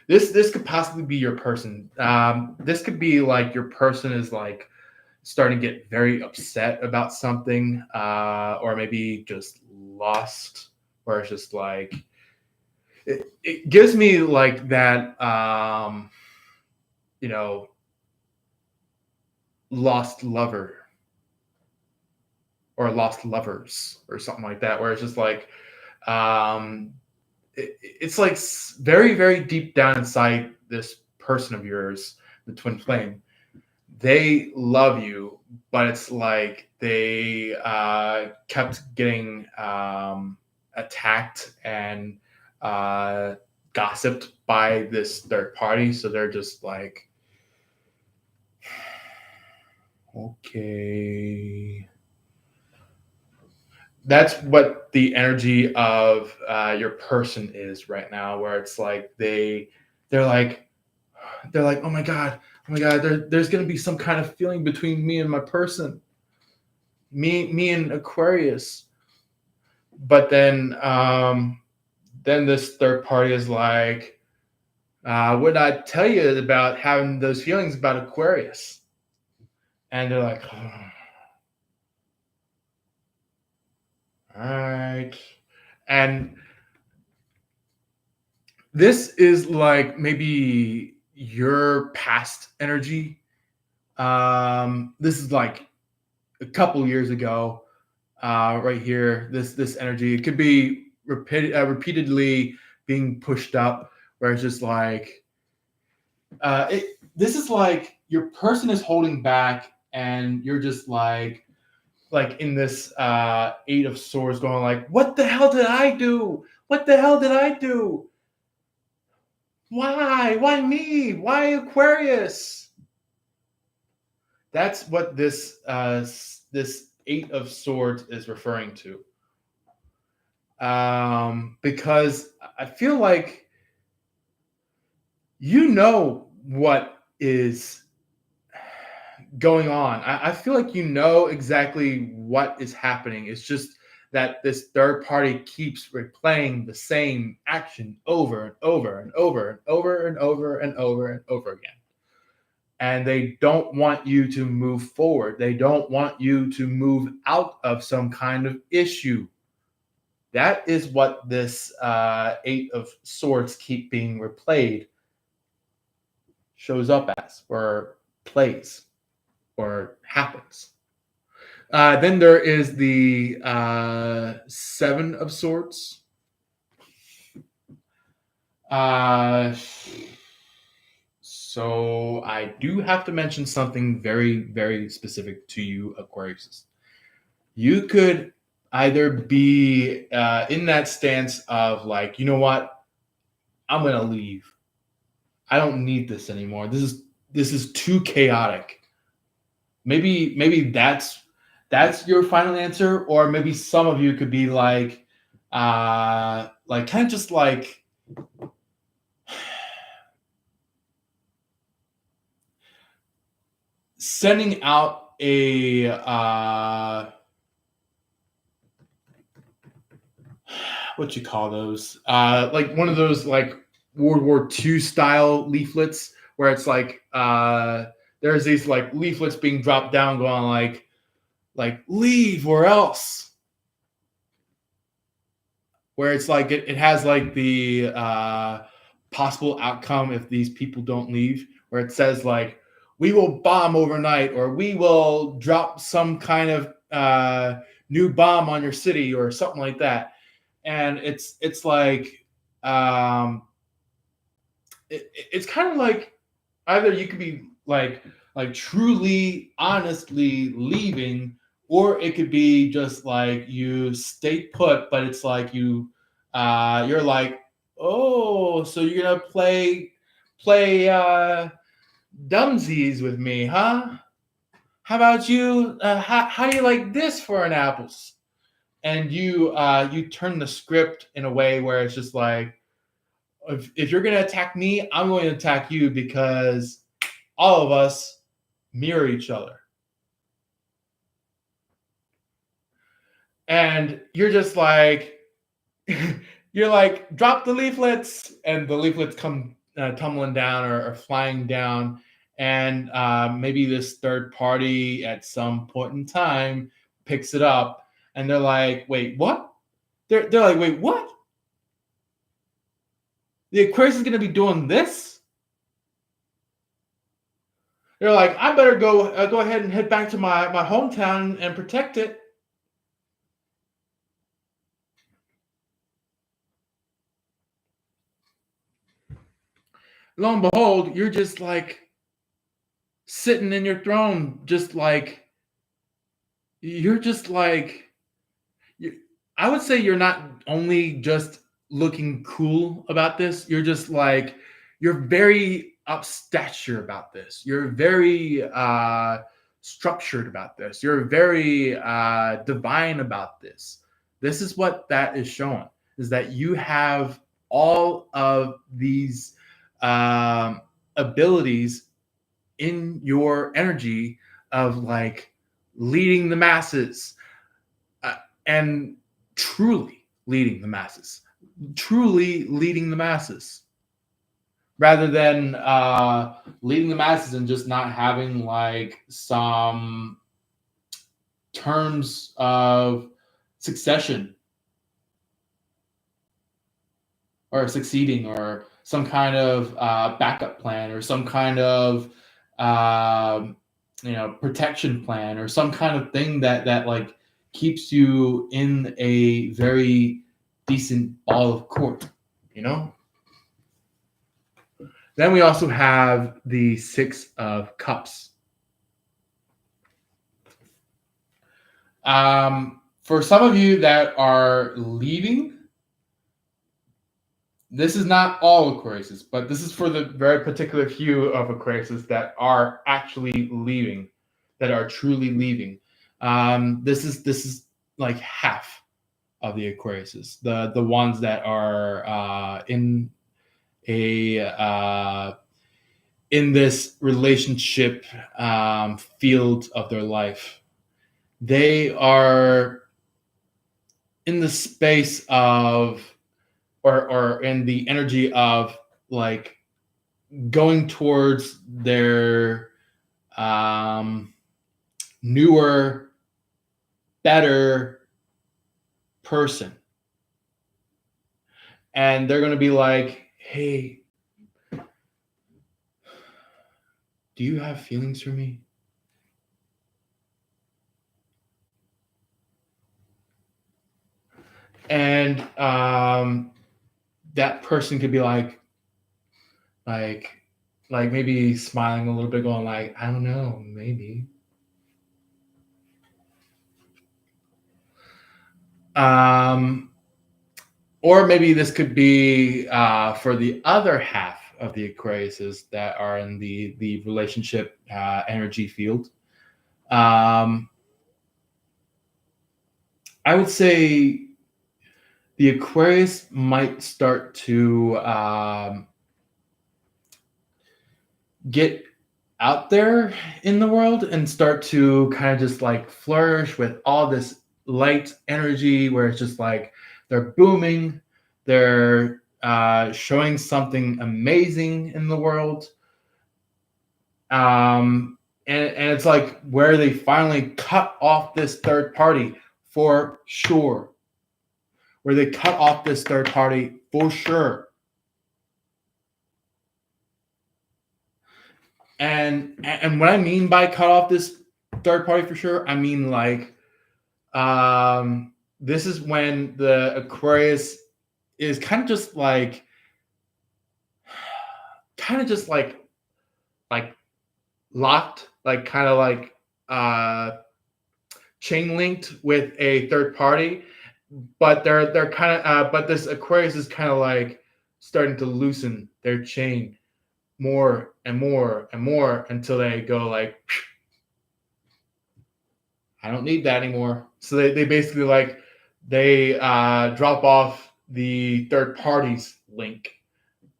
this could possibly be your person. This could be like your person is like starting to get very upset about something, or maybe just lost, or it's just like it gives me like that you know, lost lover or lost lovers or something like that, where it's just like um it's like very, very deep down inside this person of yours, the twin flame, they love you, but it's like they kept getting attacked and gossiped by this third party. So they're just like, okay. That's what the energy of your person is right now, where it's like they're like oh my god, there's gonna be some kind of feeling between me and my person, me and Aquarius. But then this third party is like, what did I tell you about having those feelings about Aquarius? And they're like, oh, all right. And this is like maybe your past energy. This is like a couple years ago, right here. This energy, it could be repeatedly being pushed up, where it's just like this is like your person is holding back, and you're just like in this 8 of Swords, going like, what the hell did I do? What the hell did I do? Why? Why me? Why Aquarius? That's what this Eight of Swords is referring to. Because I feel like you know what is going on. I feel like you know exactly what is happening. It's just that this third party keeps replaying the same action over and over and over and over and over and over and over again. And they don't want you to move forward. They don't want you to move out of some kind of issue. That is what this Eight of Swords keep being replayed shows up as, or plays, or happens. Then there is the Seven of Swords. So I do have to mention something very, very specific to you, Aquarius. You could either be in that stance of like, you know what, I'm gonna leave. I don't need this anymore. This is too chaotic. Maybe that's your final answer, or maybe some of you could be like kind of just like sending out a what you call those, like one of those like World War II style leaflets where it's like there's these like leaflets being dropped down going like leave or else, where it's like it has like the possible outcome if these people don't leave, where it says like we will bomb overnight, or we will drop some kind of new bomb on your city or something like that. And it's like um, it's kind of like either you could be like truly honestly leaving, or it could be just like you stay put, but it's like you're like, oh, so you're gonna play dumsies with me, huh? How about you, how do you like this for an apples? And you turn the script in a way where it's just like, if you're going to attack me, I'm going to attack you, because all of us mirror each other. And you're just like, you're like, drop the leaflets, and the leaflets come tumbling down, or flying down. And maybe this third party at some point in time picks it up, and they're like, wait, what? They're like, wait, what? The Aquarius is going to be doing this? They're like, I better go ahead and head back to my hometown and protect it. Lo and behold, you're just like sitting in your throne, just like you're just like you, I would say you're not only just looking cool about this, you're just like you're very upstature about this. You're very structured about this. You're very divine about this. This is what that is showing, is that you have all of these um, abilities in your energy of like leading the masses, uh, and truly leading the masses, rather than leading the masses and just not having like some terms of succession, or succeeding, or some kind of backup plan, or some kind of um, protection plan, or some kind of thing that like keeps you in a very decent ball of court, you know. Then we also have the Six of Cups. For some of you that are leaving, This is not all Aquariuses, but this is for the very particular few of Aquariuses that are actually leaving, that are truly leaving. This is like half of the Aquariuses, the ones that are a in this relationship field of their life. They are in the space of or in the energy of like going towards their um, newer, better person. And they're going to be like, hey, do you have feelings for me? And that person could be like, like maybe smiling a little bit, going like, I don't know, maybe. Um, or maybe this could be for the other half of the Aquariuses that are in the relationship energy field. Um, I would say the Aquarius might start to get out there in the world and start to kind of just like flourish with all this light energy where it's just like they're booming, they're showing something amazing in the world. And it's like where they finally cut off this third party for sure. Where they cut off this third party for sure. And what I mean by cut off this third party for sure, I mean like this is when the Aquarius is kind of just like locked, like kind of like chain linked with a third party, but they're kind of but this Aquarius is kind of like starting to loosen their chain more and more and more until they go like, I don't need that anymore. So they basically like they drop off the third party's link,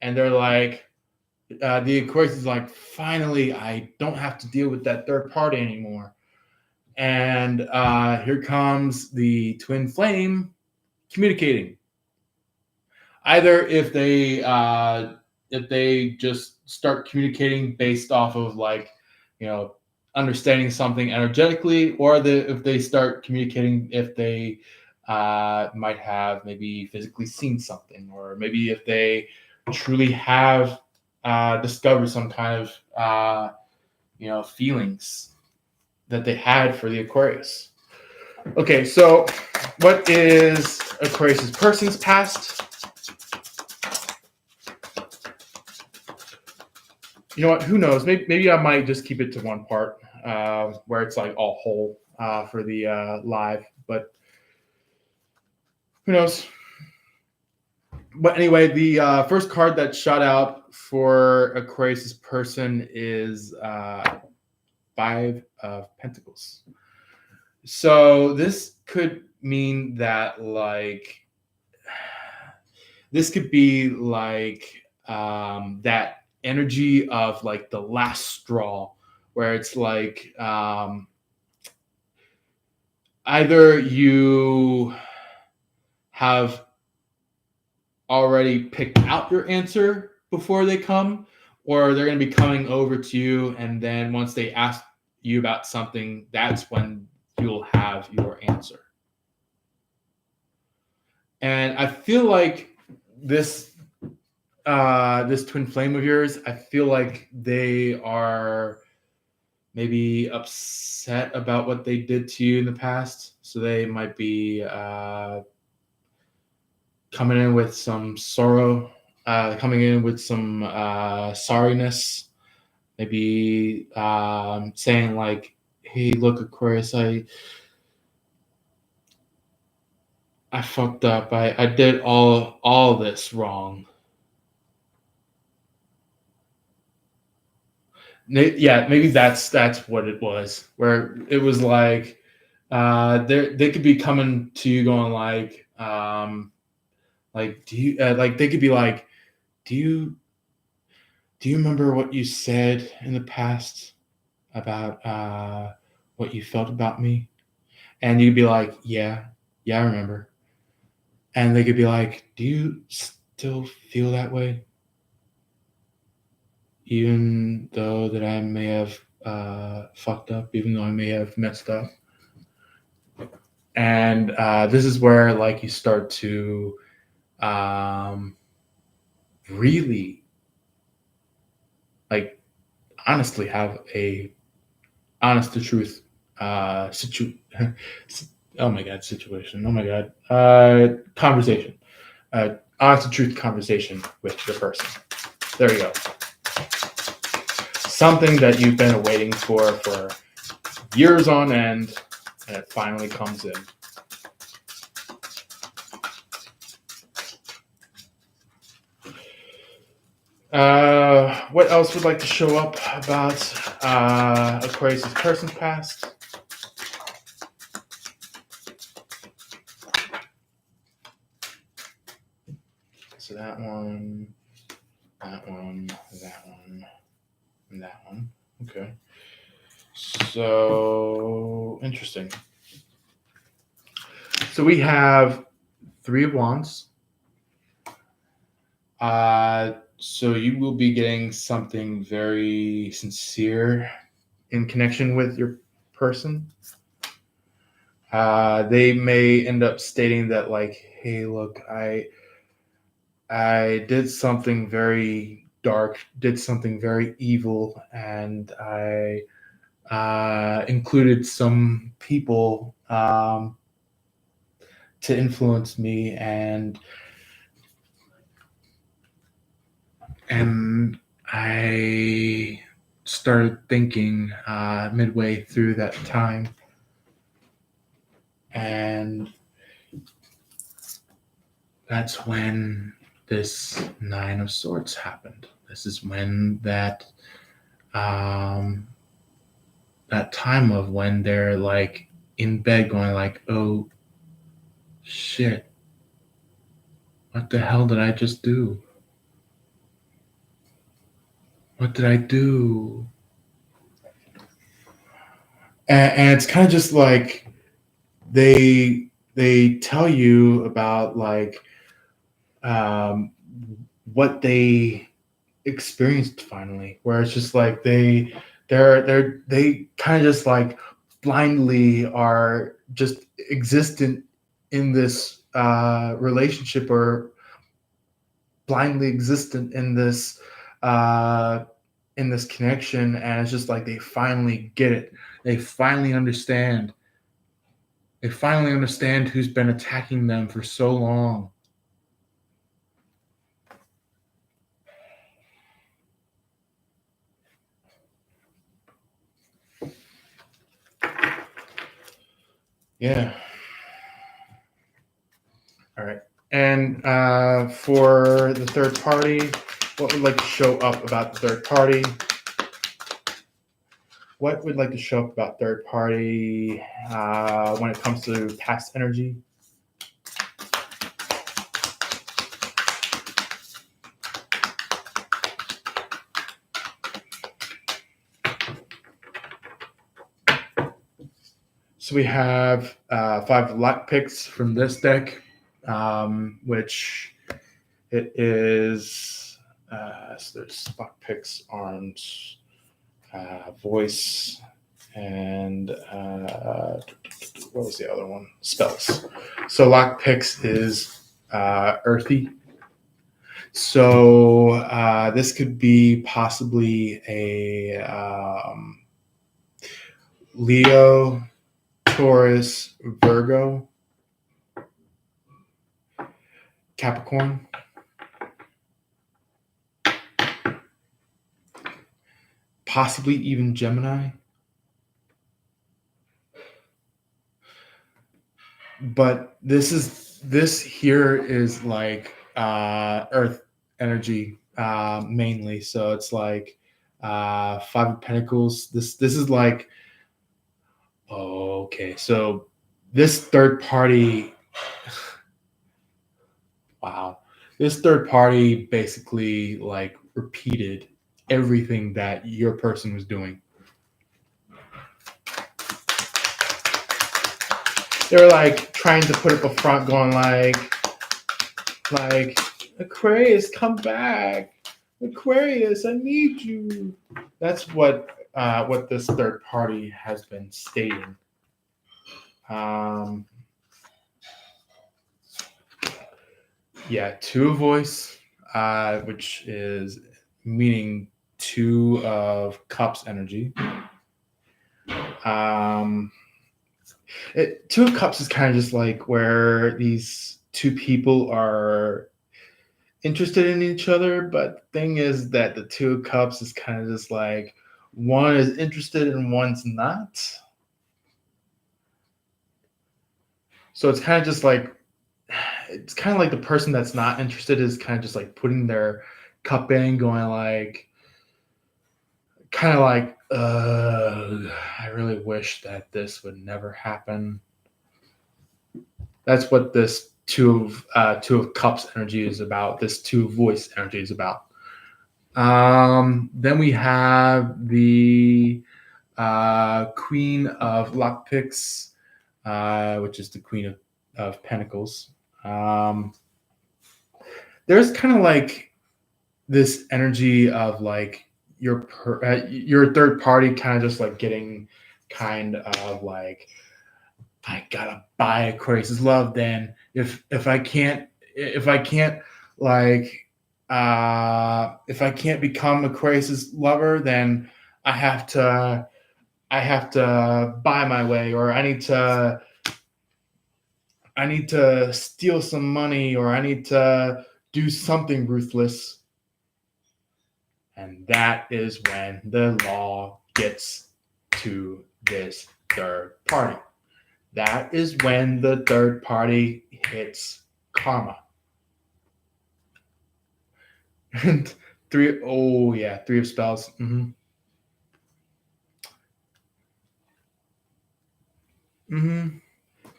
and they're like, the Aquarius is like, finally, I don't have to deal with that third party anymore. And here comes the twin flame communicating. Either if they just start communicating based off of like, you know, understanding something energetically, or if they start communicating if they might have maybe physically seen something, or maybe if they truly have discovered some kind of feelings that they had for the Aquarius. Okay, so what is Aquarius's person's past? You know what? Who knows? Maybe I might just keep it to one part where it's like all whole for the live, but who knows? But anyway, the first card that shot out for Aquarius's person is Five of Pentacles. So this could mean that like this could be like that energy of like the last straw, where it's like either you have already picked out your answer before they come, or they're going to be coming over to you, and then once they ask you about something, that's when you'll have your answer. And I feel like this this twin flame of yours, I feel like they are maybe upset about what they did to you in the past, so they might be coming in with some sorrow, coming in with some sorriness, maybe saying like, "Hey, look, Aquarius, I fucked up. I did all this wrong, Yeah, maybe that's what it was. Where it was like they could be coming to you going like do you like they could be like, do you remember what you said in the past about what you felt about me? And you'd be like, yeah, I remember. And they could be like, do you still feel that way? Even though that I may have fucked up, even though I may have messed up. And this is where like you start to um, really like honestly have a honest to truth oh my god situation oh my god conversation honest to truth conversation with the person. There you go. Something that you've been waiting for years on end, and it finally comes in. What else would like to show up about Aquarius' person's past? So that one, that one, that one, and that one. Okay. So interesting. So we have 3 of Wands. So you will be getting something very sincere in connection with your person. They may end up stating that like, hey, look, I did something very dark, did something very evil, and I included some people to influence me, and I started thinking midway through that time, and that's when this 9 of Swords happened. This is when um, that time of when they're like in bed going like, oh shit, what the hell did I just do? What did I do? And it's kind of just like they tell you about like um, what they experienced finally, where it's just like they kind of just like blindly are just existent in this relationship, or blindly existent uh, in this connection, and it's just like they finally get it. They finally understand. They finally understand who's been attacking them for so long. Yeah. All right. And for the third party, what would like to show up about the third party? What would like to show up about third party when it comes to past energy? So we have 5 luck picks from this deck, which it is. So there's luck picks, arms, voice, and what was the other one? Spells. So lock picks is earthy. So this could be possibly a Leo, Taurus, Virgo, Capricorn, possibly even Gemini. But this here is like Earth energy mainly. So it's like Five of Pentacles. This is like, oh, okay. So this third party, wow. This third party basically like repeated everything that your person was doing. They were like trying to put up a front, going like Aquarius, come back. Aquarius, I need you. That's what this third party has been stating. Yeah, two of voice, which is meaning two of cups energy. Two of cups is kind of just like where these two people are interested in each other, but the thing is that the two of cups is kind of just like one is interested and one's not. So it's kind of just like, it's kind of like the person that's not interested is kind of just like putting their cup in, going like, kind of like, I really wish that this would never happen. That's what this two of cups energy is about. This two of voice energy is about. Then we have the Queen of Lockpicks, which is the Queen of Pentacles. There's kind of like this energy of like your third party kind of just like getting kind of like, I gotta buy Aquarius's love. Then if I can't like if I can't become Aquarius's lover, then I have to buy my way, or I need to steal some money, or I need to do something ruthless. And that is when the law gets to this third party. That is when the third party hits karma. And three of spells.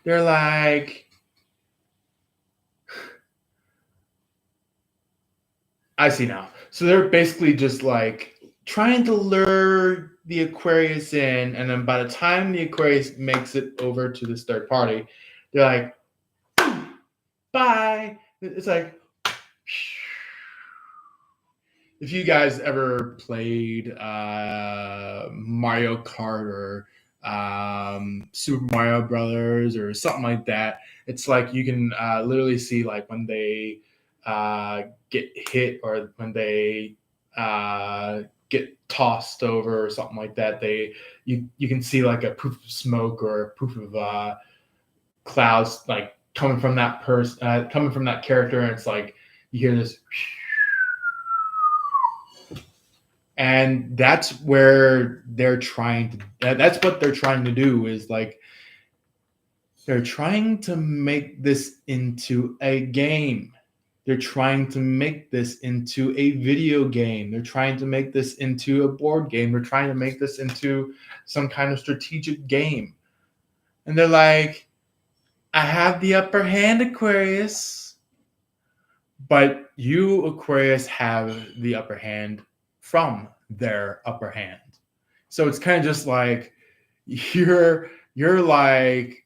They're like, I see now. So they're basically just like trying to lure the Aquarius in, and then by the time the Aquarius makes it over to this third party, they're like, bye. It's like, if you guys ever played Mario Kart or Super Mario Brothers or something like that, it's like you can literally see like when they get hit, or when they get tossed over or something like that, you can see like a poof of smoke or a poof of clouds like coming from that person, coming from that character, and it's like you hear this. And that's where they're trying to, that's what they're trying to do, is like they're trying to make this into a game. They're trying to make this into a video game. They're trying to make this into a board game. They're trying to make this into some kind of strategic game. And they're like, I have the upper hand, Aquarius. But you, Aquarius, have the upper hand from their upper hand. So it's kind of just like you're like,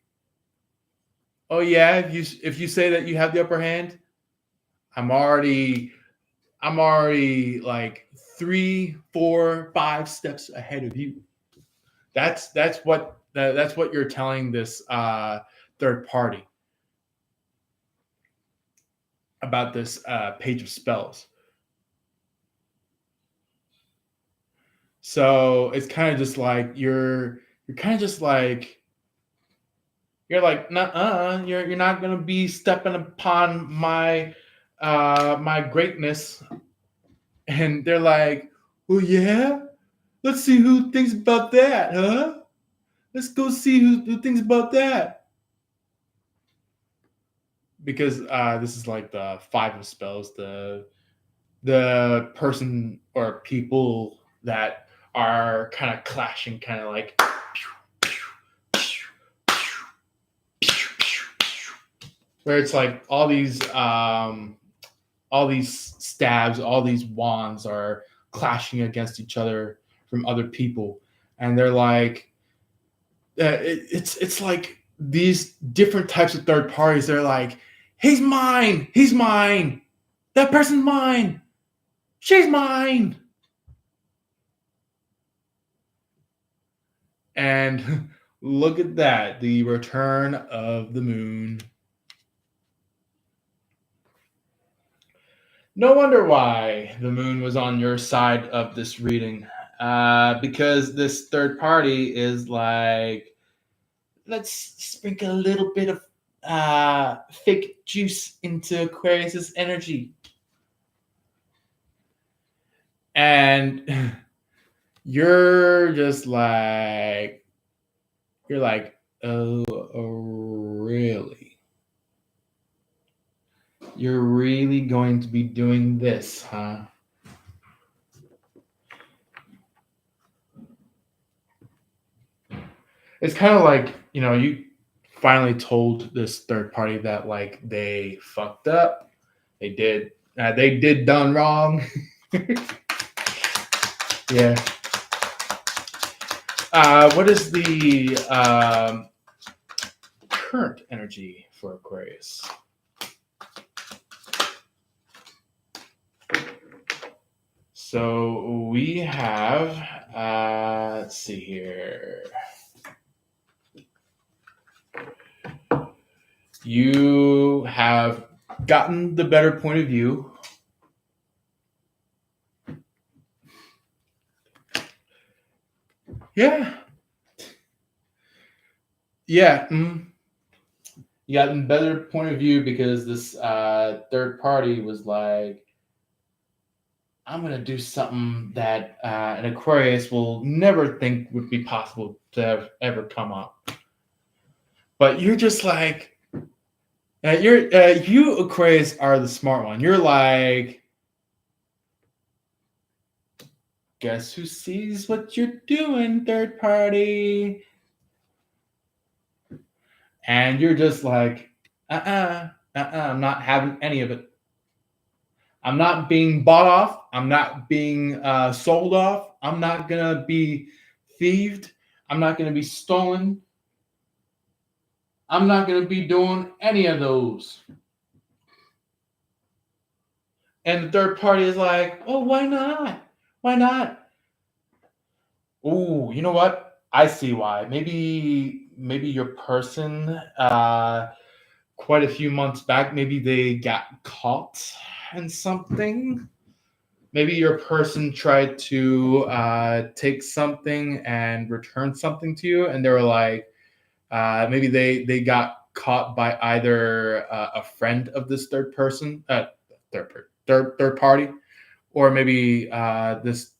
oh yeah, if you say that you have the upper hand, I'm already like 3, 4, 5 steps ahead of you. That's what you're telling this third party about this page of spells. So it's kind of just like you're kind of just like, you're like, nuh-uh, you're not gonna be stepping upon my my greatness. And they're like, well, yeah, let's see who thinks about that, huh? Let's go see who thinks about that. Because this is like the 5 of spells, the person or people that are kind of clashing, kind of like where it's like all these stabs, all these wands are clashing against each other from other people, and they're like, it's like these different types of third parties. They're like, he's mine, that person's mine, she's mine, and look at that, the return of the moon. No wonder why the moon was on your side of this reading. Because this third party is like, let's sprinkle a little bit of fake juice into Aquarius's energy. And you're just like, oh, really? You're really going to be doing this, huh? It's kind of like, you finally told this third party that like they fucked up. They did done wrong. Yeah. What is the current energy for Aquarius? So we have, let's see here. You have gotten the better point of view. Yeah. Yeah. You got a better point of view because this third party was like, I'm going to do something that an Aquarius will never think would be possible to have ever come up. But you're just like, you Aquarius are the smart one. You're like, guess who sees what you're doing, third party? And you're just like, I'm not having any of it. I'm not being bought off. I'm not being sold off. I'm not going to be thieved. I'm not going to be stolen. I'm not going to be doing any of those. And the third party is like, oh, why not? Why not? Oh, you know what? I see why. Maybe your person, quite a few months back, maybe they got caught in something. Maybe your person tried to take something and return something to you, and they were like, maybe they got caught by either a friend of this third party, or maybe this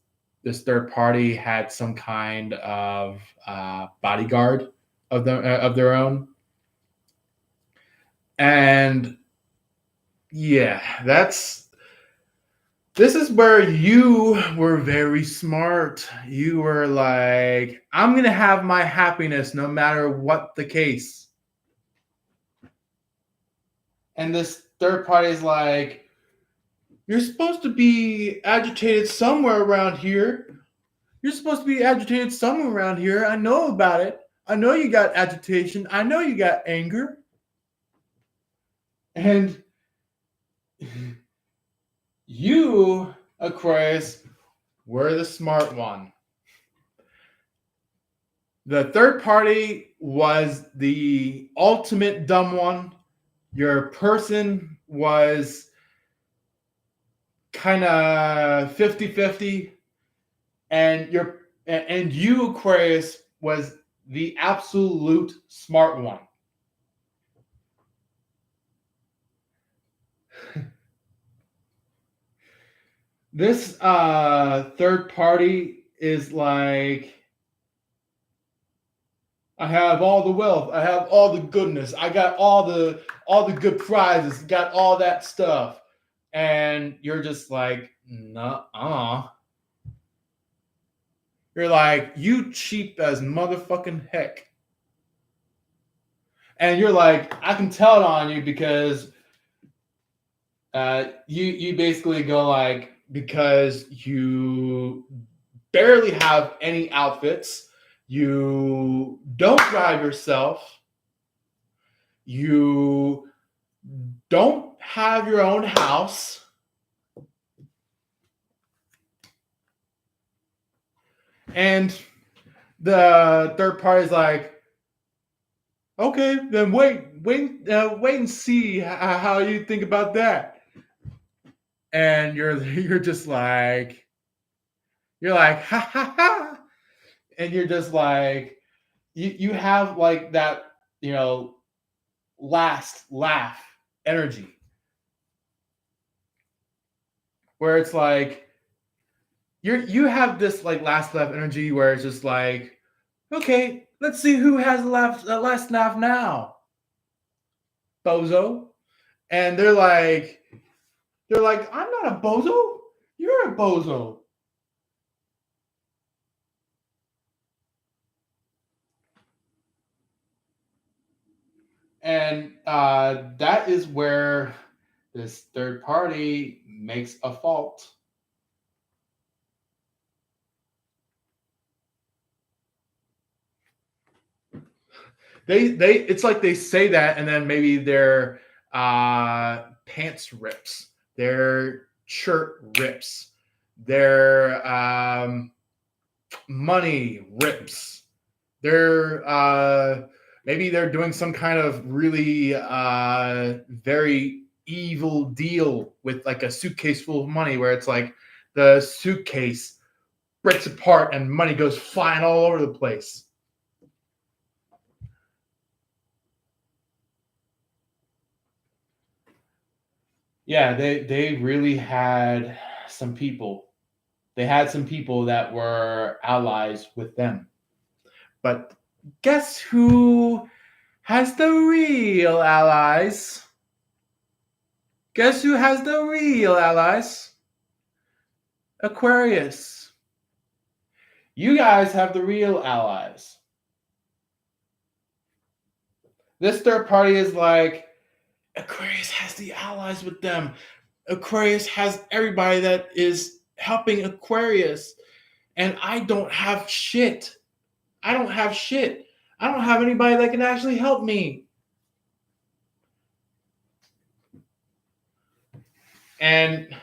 third party had some kind of bodyguard of their own, and yeah, this is where you were very smart. You were like, I'm going to have my happiness no matter what the case. And this third party is like, you're supposed to be agitated somewhere around here. You're supposed to be agitated somewhere around here. I know about it. I know you got agitation. I know you got anger. And you, Aquarius, were the smart one. The third party was the ultimate dumb one. Your person was kind of 50-50, and you, Aquarius, was the absolute smart one. This third party is like, I have all the wealth, I have all the goodness, I got all the good prizes, got all that stuff. And you're just like, nuh-uh. You're like, you cheap as motherfucking heck. And you're like, I can tell it on you because you basically go like, because you barely have any outfits, you don't drive yourself, you don't have your own house, and the third party is like, okay, then wait and see how you think about that. And you're just like, you're like, ha ha ha, and you're just like, you have like that, you know, last laugh energy where it's like you have this like last laugh energy where it's just like, okay, let's see who has the last laugh now, bozo. And they're like, I'm not a bozo, you're a bozo. And that is where this third party makes a fault. They it's like they say that and then maybe their pants rips, their shirt rips, their money rips, their maybe they're doing some kind of really very evil deal with like a suitcase full of money where it's like the suitcase breaks apart and money goes flying all over the place. Yeah, they really had some people. They had some people that were allies with them. But guess who has the real allies? Guess who has the real allies? Aquarius. You guys have the real allies. This third party is like, Aquarius has the allies with them. Aquarius has everybody that is helping Aquarius. And I don't have shit. I don't have shit. I don't have anybody that can actually help me. And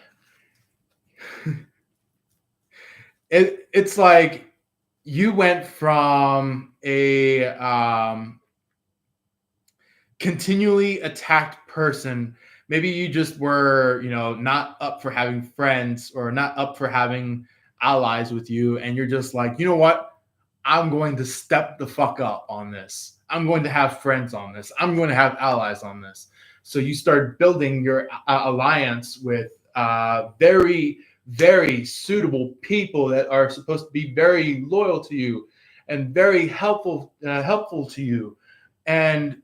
it's like you went from a continually attacked person. Maybe you just were, you know, not up for having friends or not up for having allies with you. And you're just like, you know what? I'm going to step the fuck up on this. I'm going to have friends on this. I'm going to have allies on this. So you start building your alliance with very, very suitable people that are supposed to be very loyal to you and very helpful to you. And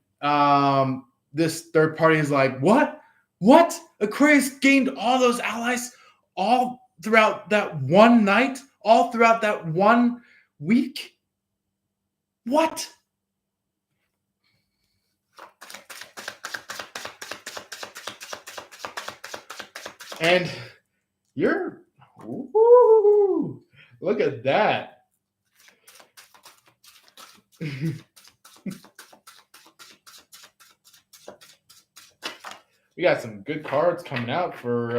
this third party is like, what? What? Aquarius gained all those allies all throughout that one night, all throughout that one week? What? And you're, ooh, look at that. We got some good cards coming out for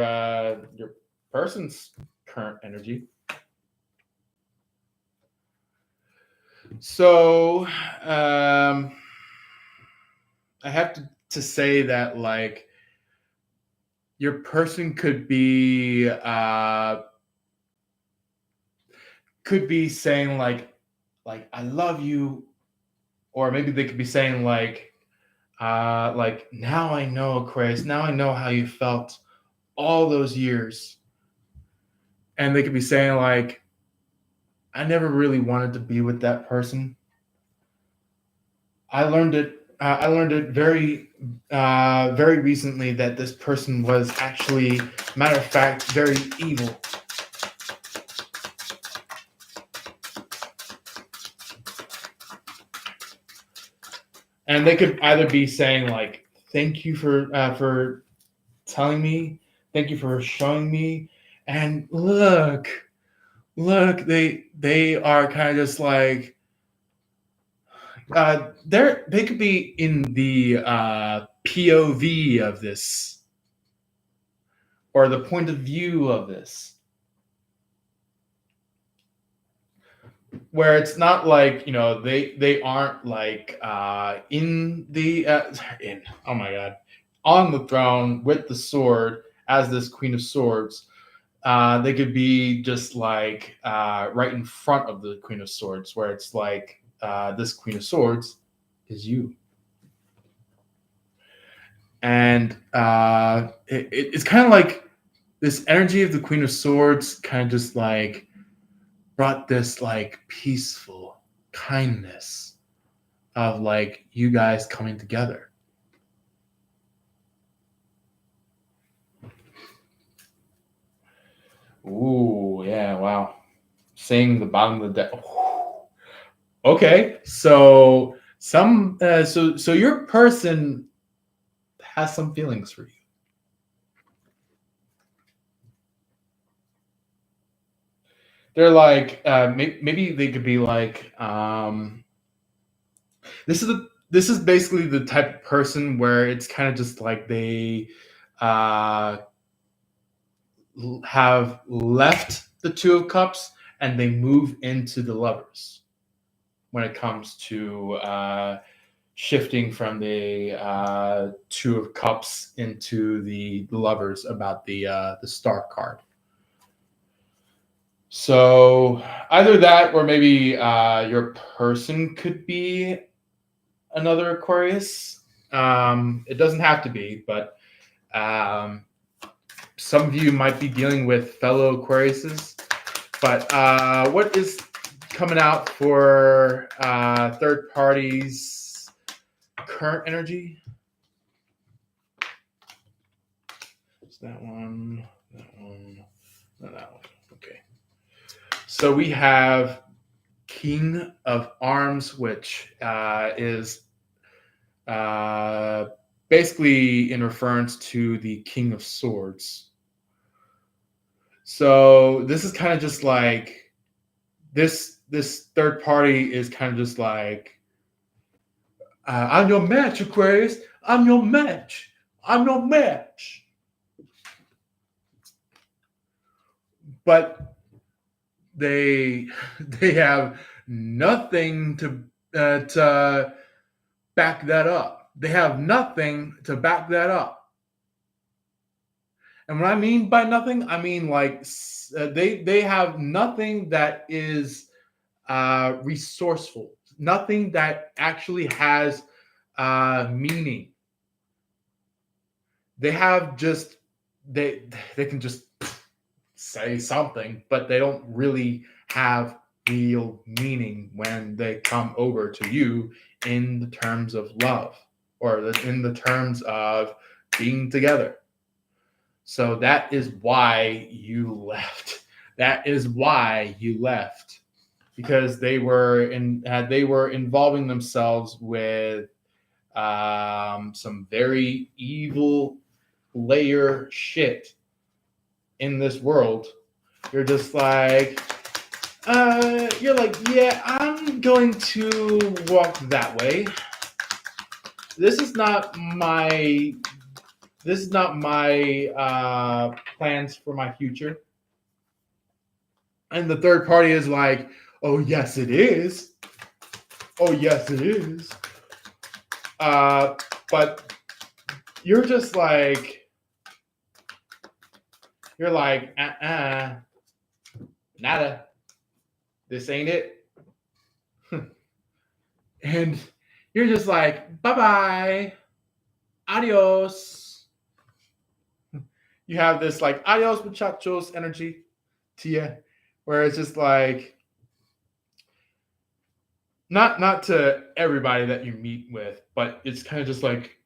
your person's current energy. So I have to say that like your person could be saying like I love you, or maybe they could be saying like now I know, Chris, now I know how you felt all those years. And they could be saying like, I never really wanted to be with that person. I learned it very, very recently that this person was actually, matter of fact, very evil. And they could either be saying like, "Thank you for telling me, thank you for showing me," and look, they are kind of just like they could be in the POV of this or the point of view of this, where it's not like they aren't like in the in oh my god, on the throne with the sword as this Queen of Swords. They could be just like right in front of the Queen of Swords, where it's like this Queen of Swords is you. And it's kind of like this energy of the Queen of Swords kind of just like brought this like peaceful kindness of like you guys coming together. Ooh, yeah, wow. Saying the bottom of the deck. Okay, so so your person has some feelings for you. They're like maybe they could be like this is basically the type of person where it's kind of just like they uh, have left the Two of Cups and they move into the Lovers when it comes to shifting from the Two of Cups into the Lovers about the Star card. So either that, or maybe your person could be another Aquarius. It doesn't have to be, but um, some of you might be dealing with fellow Aquariuses. But what is coming out for third parties' current energy? It's that one, not that one. Okay. So we have King of Arms, which is basically in reference to the King of Swords. So this is kind of just like this third party is kind of just like I'm your match, Aquarius. I'm your match. I'm your match. But they have nothing to back that up. They have nothing to back that up. And what I mean by nothing, I mean like they have nothing that is resourceful, nothing that actually has meaning. They have just they can just say something, but they don't really have real meaning when they come over to you in the terms of love or in the terms of being together. So that is why you left. That is why you left, because they were involving themselves with some very evil layer shit in this world. You're just like yeah, I'm going to walk that way. This is not my plans for my future. And the third party is like, oh yes it is. Oh yes it is. But you're just like nada. This ain't it. And you're just like, bye bye, adios. You have this like adios muchachos energy to you, where it's just like not to everybody that you meet with, but it's kind of just like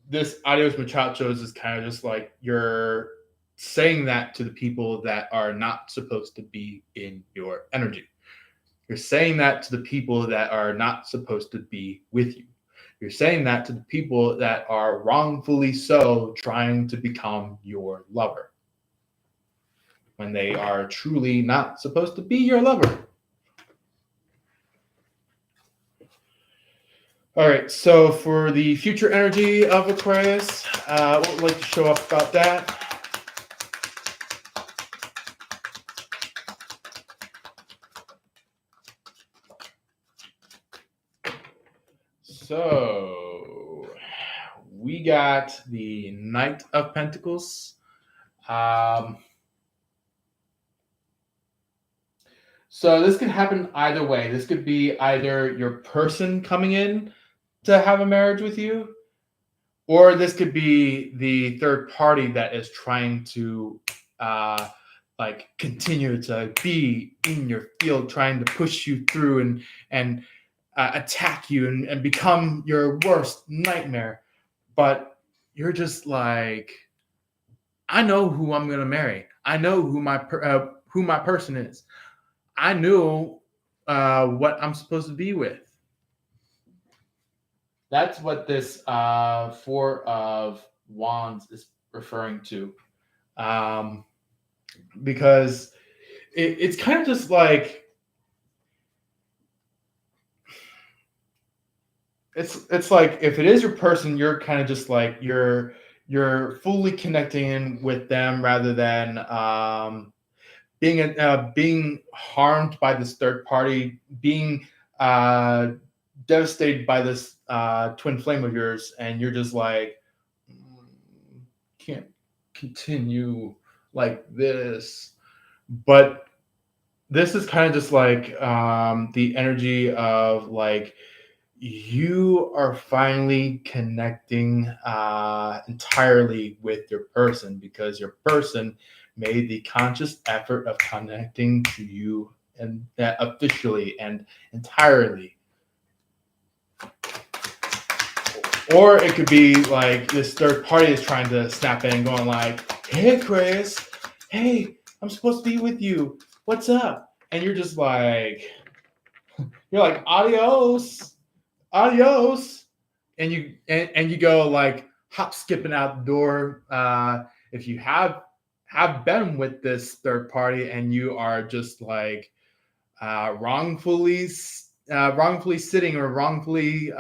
this adios muchachos is kind of just like you're saying that to the people that are not supposed to be in your energy. You're saying that to the people that are not supposed to be with you. You're saying that to the people that are wrongfully so trying to become your lover when they are truly not supposed to be your lover. All right, so for the future energy of Aquarius, what would like to show up about that? So we got the Knight of Pentacles. So this could happen either way. This could be either your person coming in to have a marriage with you, or this could be the third party that is trying to like continue to be in your field, trying to push you through and attack you and become your worst nightmare. But you're just like, I know who I'm gonna marry. I know who my person is. I knew what I'm supposed to be with. That's what this Four of Wands is referring to, because it's kind of just like it's like if it is your person, you're kind of just like you're fully connecting in with them rather than being harmed by this third party, being devastated by this twin flame of yours, and you're just like, can't continue like this. But this is kind of just like the energy of like you are finally connecting entirely with your person because your person made the conscious effort of connecting to you and officially and entirely. Or it could be like this third party is trying to snap in, going like, "Hey, Chris, hey, I'm supposed to be with you. What's up?" And you're just like, adios, adios, and you go like hop skipping out the door. If you have been with this third party and you are just like wrongfully sitting or wrongfully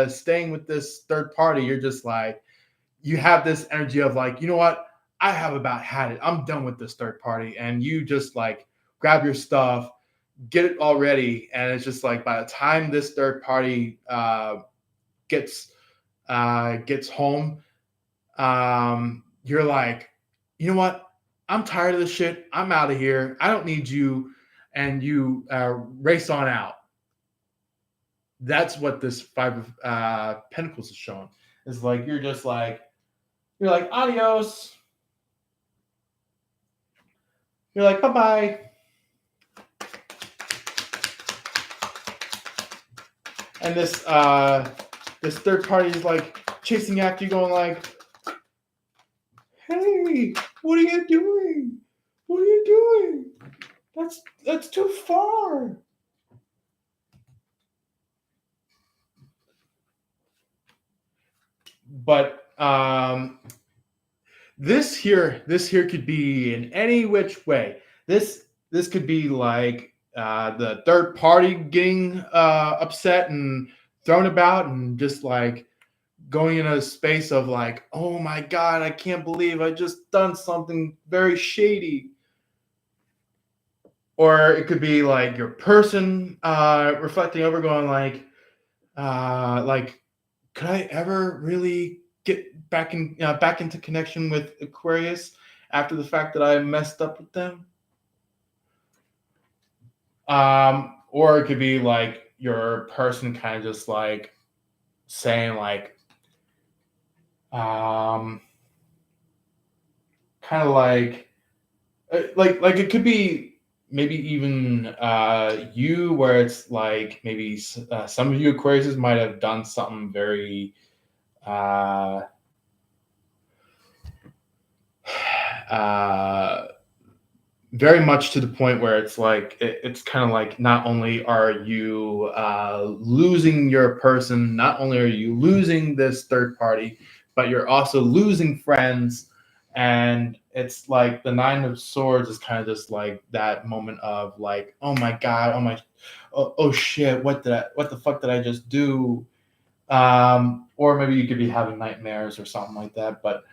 staying with this third party, you're just like, you have this energy of like, you know what, I have about had it. I'm done with this third party, and you just like grab your stuff, get it all ready, and it's just like by the time this third party gets home, you're like, you know what? I'm tired of this shit. I'm out of here. I don't need you. And you race on out. That's what this Five of Pentacles is showing. It's like you're like adios. You're like bye bye. And this third party is like chasing after you, going like, "Hey, what are you doing? What are you doing? That's too far." But this here could be in any which way. This could be like the third party getting upset and thrown about and just like going in a space of like, oh my God, I can't believe I just done something very shady. Or it could be like your person reflecting over, going like, could I ever really get back into connection with Aquarius after the fact that I messed up with them? Or it could be like your person kind of just like saying like, kind of like it could be maybe even you, where it's like maybe some of you Aquariuses might have done something very very much to the point where it's like it's kind of like, not only are you losing your person, not only are you losing this third party, but you're also losing friends. And it's like the Nine of Swords is kind of just like that moment of like, oh my god, oh shit, what the fuck did I just do? Or maybe you could be having nightmares or something like that. But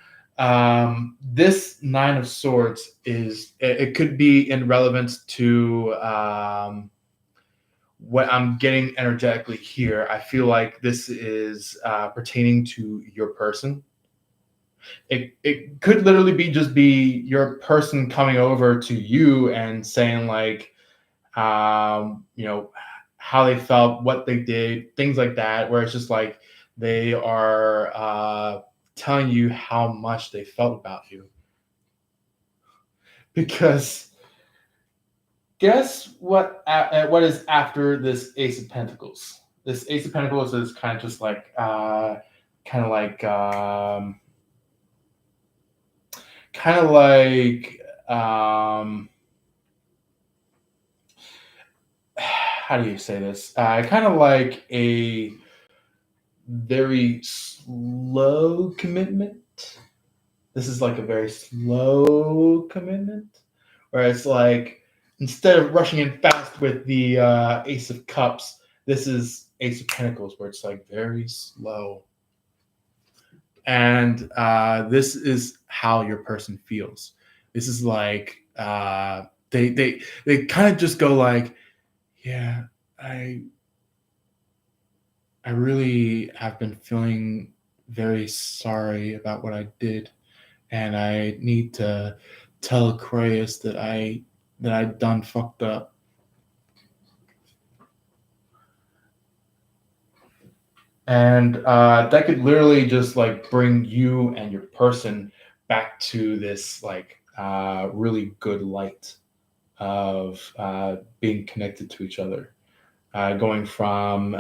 this Nine of Swords it could be in relevance to what I'm getting energetically here. I feel like this is pertaining to your person. It could literally be your person coming over to you and saying like, how they felt, what they did, things like that, where it's just like they are telling you how much they felt about you. Because guess what is after this Ace of Pentacles? This Ace of Pentacles is kind of just like, kind of like, how do you say this? Kind of like a very slow commitment. This is like a very slow commitment, where it's like, instead of rushing in fast with the Ace of Cups, this is Ace of Pentacles, where it's like very slow. And this is how your person feels. This is like, they kind of just go like, yeah, I really have been feeling very sorry about what I did, and I need to tell Aquarius that I done fucked up. And that could literally just like bring you and your person back to this like really good light of being connected to each other, going from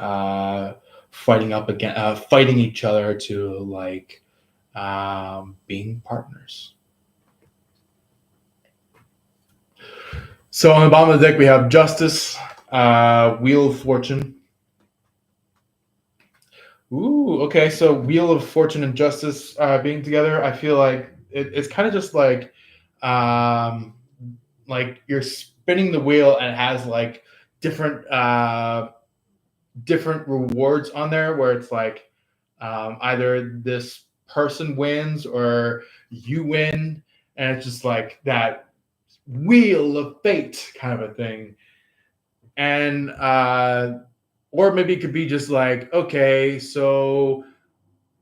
fighting each other to like being partners. So on the bottom of the deck, we have Justice, Wheel of Fortune. Ooh, okay. So Wheel of Fortune and Justice being together, I feel like it's kind of just like you're spinning the wheel and it has like different different rewards on there, where it's like either this person wins or you win, and it's just like that wheel of fate kind of a thing. And or maybe it could be just like, okay, so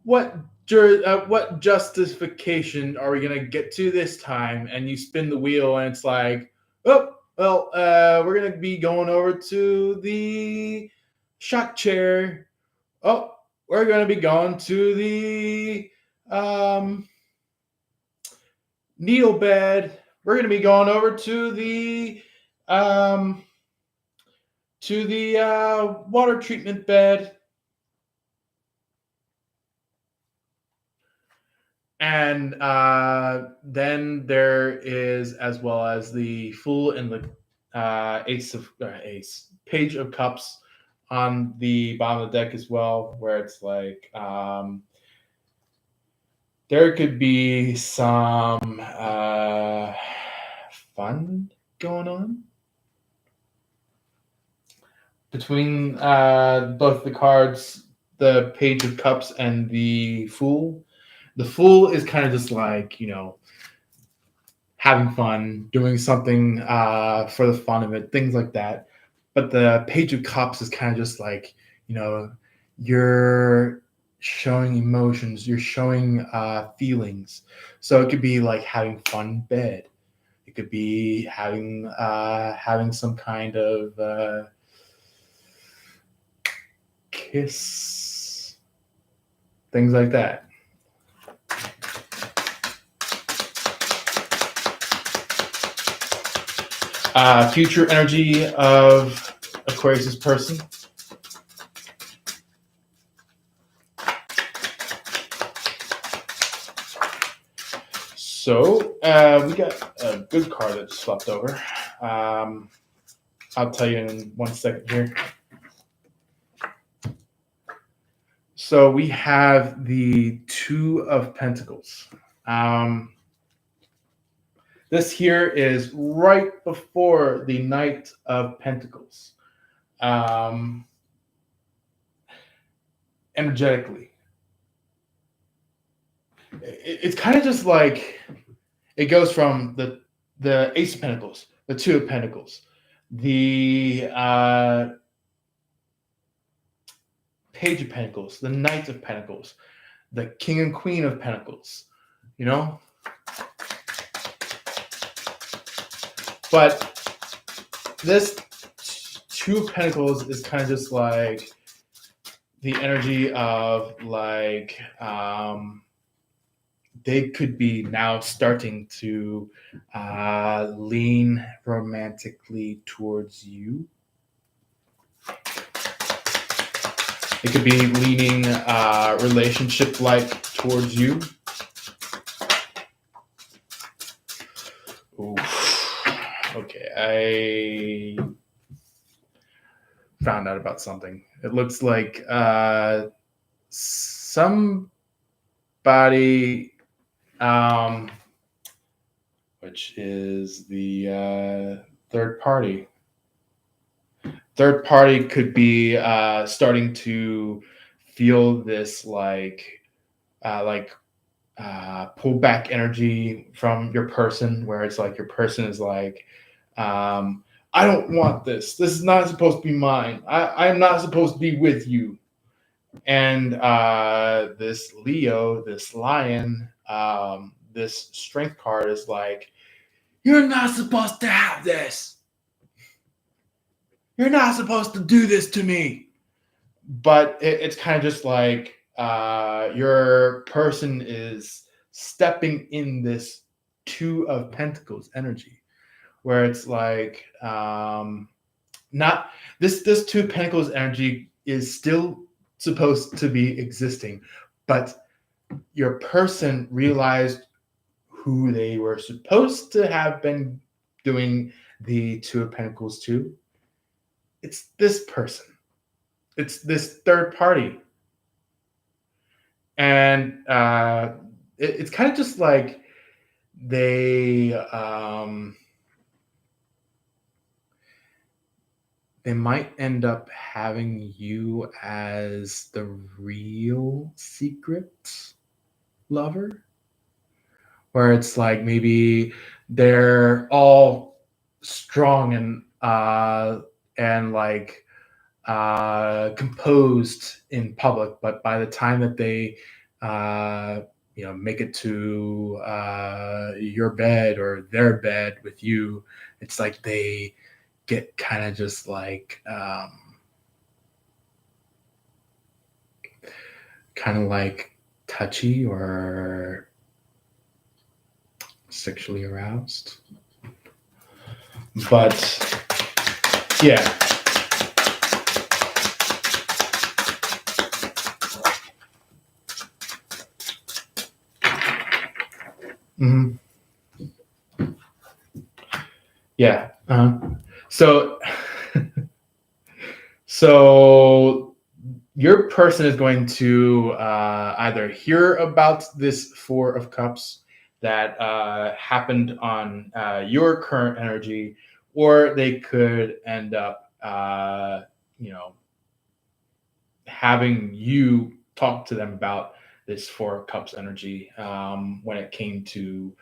what justification are we gonna get to this time? And you spin the wheel, and it's like, oh well, we're gonna be going over to the shock chair. Oh, we're gonna be going to the um, needle bed. We're gonna be going over um, to the water treatment bed. And then there is, as well as the Fool and the Page of Cups on the bottom of the deck as well, where it's like there could be some fun going on between both the cards, the Page of Cups and the Fool. The Fool is kind of just like, having fun, doing something for the fun of it, things like that. But the Page of Cups is kind of just like, you're showing emotions, you're showing feelings. So it could be like having fun in bed. It could be having some kind of kiss, things like that. Future energy of Aquarius' person. So we got a good card that just swapped over. I'll tell you in 1 second here. So we have the Two of Pentacles. This here is right before the Knight of Pentacles. Energetically, it's kind of just like it goes from the Ace of Pentacles, the Two of Pentacles, the Page of Pentacles, the Knight of Pentacles, the King and Queen of Pentacles, you know? But this Two of Pentacles is kind of just like the energy of like they could be now starting to lean romantically towards you. It could be leaning relationship-like towards you. Ooh. Okay, I found out about something. It looks like somebody, which is the third party. Third party could be starting to feel this pull back energy from your person, where it's like your person is like, I don't want this. This is not supposed to be mine. I'm not supposed to be with you. And this Leo, this lion, this strength card is like, you're not supposed to have this. You're not supposed to do this to me. But it's kind of just like your person is stepping in this Two of Pentacles energy, where it's like not this Two of Pentacles energy is still supposed to be existing, but your person realized who they were supposed to have been doing the Two of Pentacles to. It's this person. It's this third party. And it's kind of just like they might end up having you as the real secret lover, where it's like maybe they're all strong and like composed in public, but by the time that they make it to your bed or their bed with you, it's like they get kind of just like kind of like touchy or sexually aroused. But yeah. Mm-hmm. Yeah. So your person is going to either hear about this Four of Cups that happened on your current energy, or they could end up, having you talk to them about this Four of Cups energy when it came to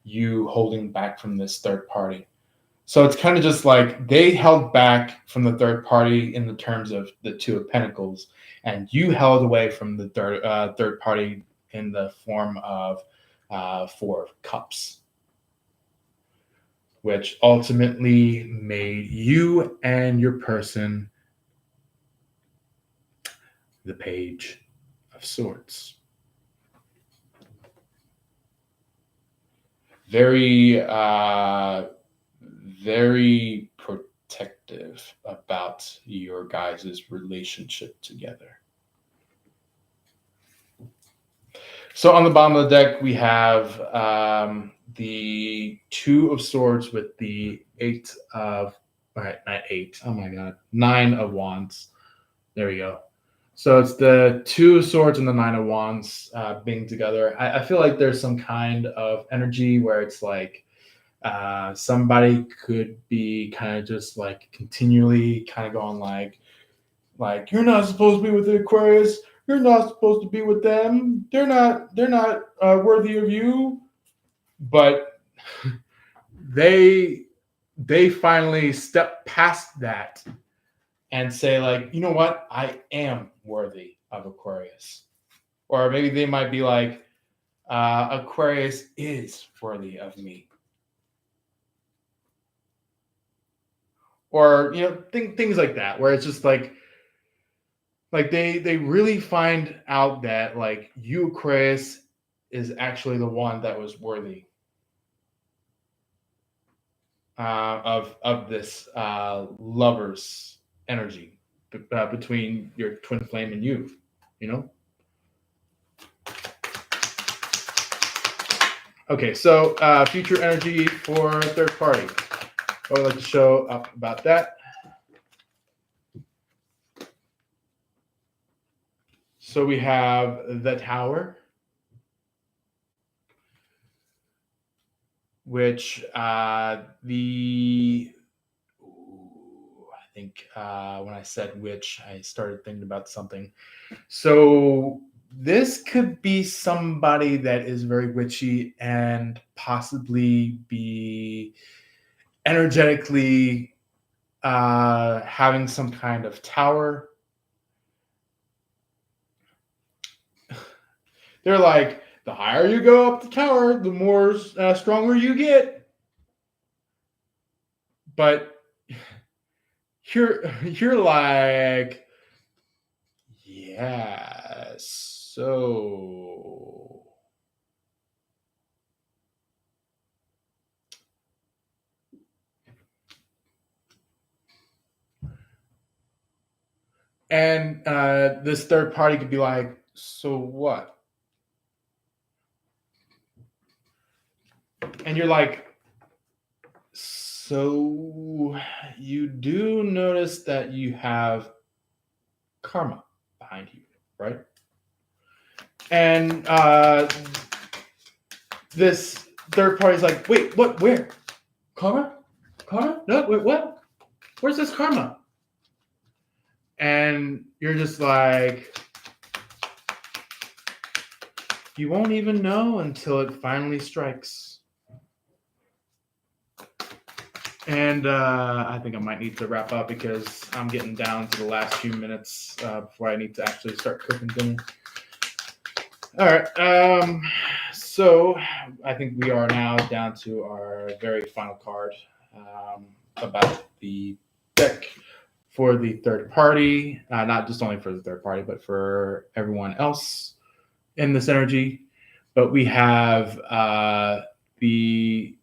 you holding back from this third party. So it's kind of just like they held back from the third party in the terms of the Two of Pentacles, and you held away from the third party in the form of Four of Cups, which ultimately made you and your person the Page of Swords. Very very protective about your guys' relationship together. So on the bottom of the deck, we have the Two of Swords with the Nine of Wands. There we go. So it's the Two of Swords and the Nine of Wands being together. I feel like there's some kind of energy where it's like somebody could be kind of just like continually kind of going like you're not supposed to be with the Aquarius. You're not supposed to be with them. They're not worthy of you. But they finally step past that and say like, you know what? I am worthy of Aquarius. Or maybe they might be like, Aquarius is worthy of me. Or things like that, where it's just like they really find out that like you, Aquarius, is actually the one that was worthy of this lover's energy between your twin flame and you. Okay, so future energy for third party. I would like to show up about that. So we have the Tower, which I think when I said which, I started thinking about something. So this could be somebody that is very witchy and possibly be energetically having some kind of tower. They're like, the higher you go up the tower, the more stronger you get. But you're like, yeah, so and this third party could be like, so what? And you're like, so you do notice that you have karma behind you, right? And this third party's like, wait, what? Where? Karma? Karma? No, wait, what? Where's this karma? And you're just like, you won't even know until it finally strikes. And I think I might need to wrap up because I'm getting down to the last few minutes before I need to actually start cooking dinner. All right. So I think we are now down to our very final card about the deck for the third party, not just only for the third party, but for everyone else in this energy. But we have the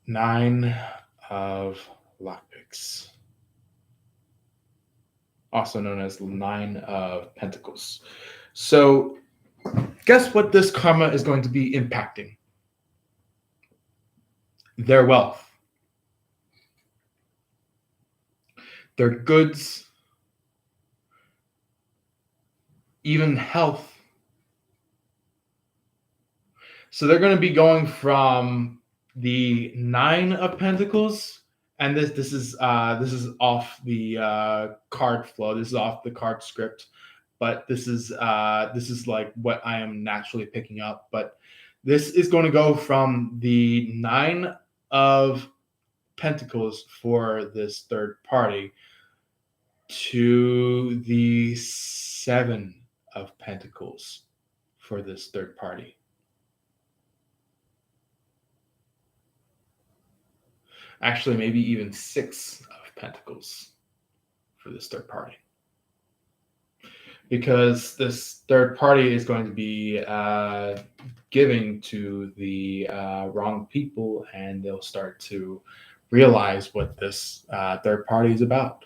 Nine of Lockpicks, also known as the Nine of Pentacles. So guess what this karma is going to be impacting? Their wealth, their goods, even health. So they're going to be going from the Nine of Pentacles, and this is off the card flow. This is off the card script, but this is like what I am naturally picking up. But this is going to go from the Nine of Pentacles for this third party to the Seven of Pentacles for this third party. Actually, maybe even Six of Pentacles for this third party. Because this third party is going to be giving to the wrong people, and they'll start to realize what this third party is about.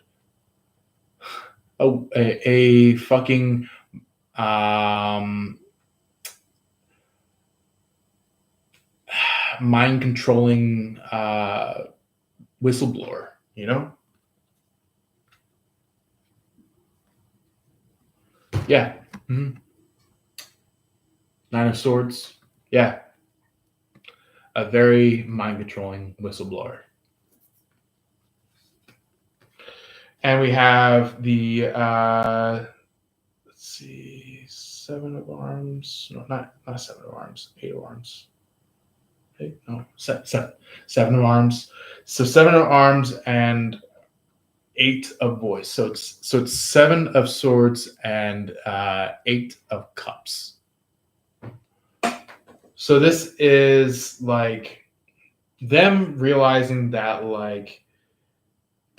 a fucking um, mind controlling whistleblower, you know? Yeah. Mm-hmm. Nine of Swords. Yeah. A very mind controlling whistleblower. And we have the let's see, Seven of Arms. No, not Seven of Arms. Eight of Arms. Eight? No, seven of Arms. So Seven of Arms and Eight of Voice. So it's Seven of Swords and Eight of Cups. So this is like them realizing that like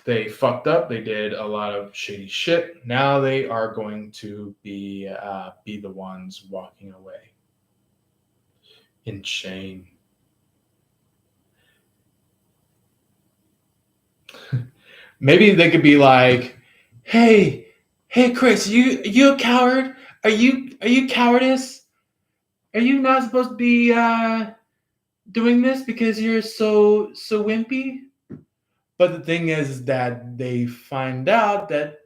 they fucked up. They did a lot of shady shit. Now they are going to be the ones walking away in shame. Maybe they could be like, "Hey, Chris, you a coward? Are you cowardice? Are you not supposed to be doing this because you're so wimpy?" But the thing is that they find out that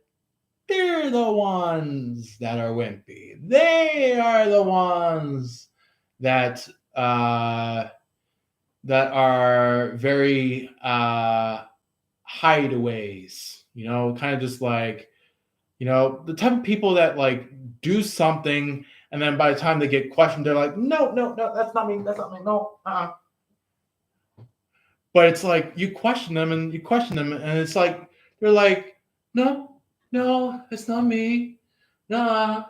they're the ones that are wimpy. They are the ones that that are very hideaways. You know, kind of just like, you know, the type of people that like do something and then by the time they get questioned, they're like, no, that's not me, no. But it's like you question them and it's like they're like, no, it's not me, nah.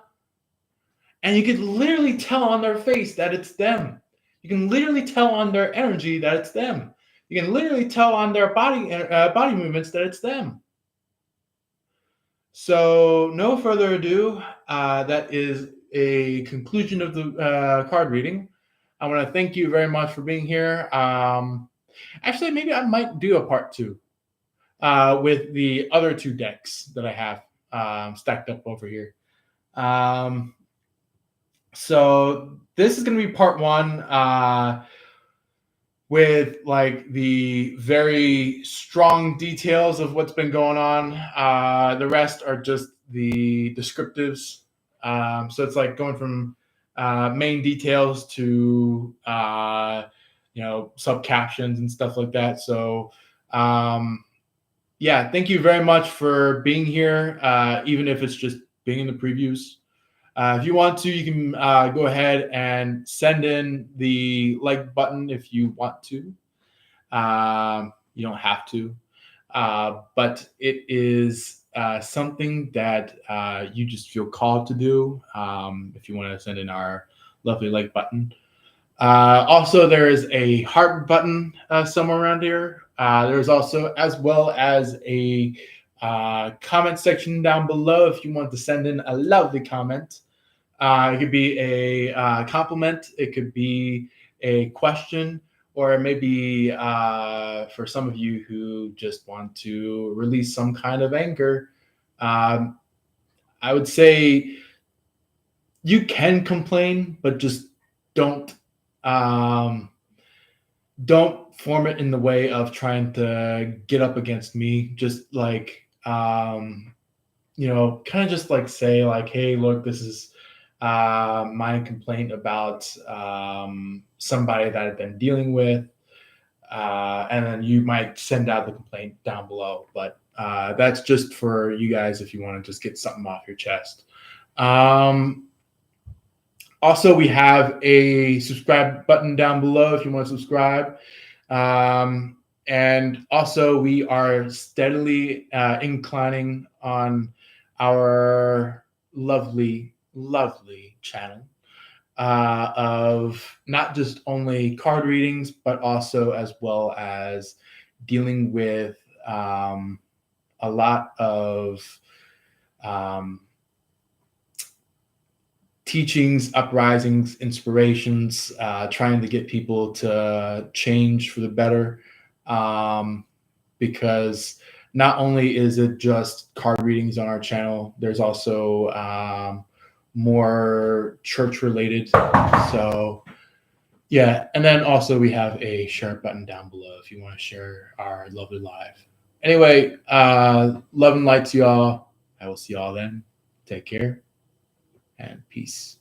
And you can literally tell on their face that it's them. You can literally tell on their energy that it's them. You can literally tell on their body movements that it's them. So, no further ado, that is a conclusion of the card reading. I want to thank you very much for being here. Actually, maybe I might do a part two with the other two decks that I have stacked up over here. So this is going to be part one with like the very strong details of what's been going on. The rest are just the descriptives. So it's like going from main details to sub captions and stuff like that. So yeah, thank you very much for being here, even if it's just being in the previews. If you want to, you can go ahead and send in the like button if you want to. You don't have to. But it is something that you just feel called to do if you want to send in our lovely like button. Also, there is a heart button somewhere around here. There's also, as well as a comment section down below if you want to send in a lovely comment. It could be a compliment. It could be a question, or it may be for some of you who just want to release some kind of anger. I would say you can complain, but just don't form it in the way of trying to get up against me. Just like kind of just like say like, hey, look, this is my complaint about somebody that I've been dealing with, and then you might send out the complaint down below. But that's just for you guys if you want to just get something off your chest. Also, we have a subscribe button down below if you want to subscribe. And also, we are steadily inclining on our lovely channel of not just only card readings, but also as well as dealing with a lot of teachings, uprisings, inspirations, trying to get people to change for the better. Because not only is it just card readings on our channel, there's also more church related. So yeah, and then also we have a share button down below if you want to share our lovely live. Anyway, love and light to y'all. I will see y'all then. Take care and peace.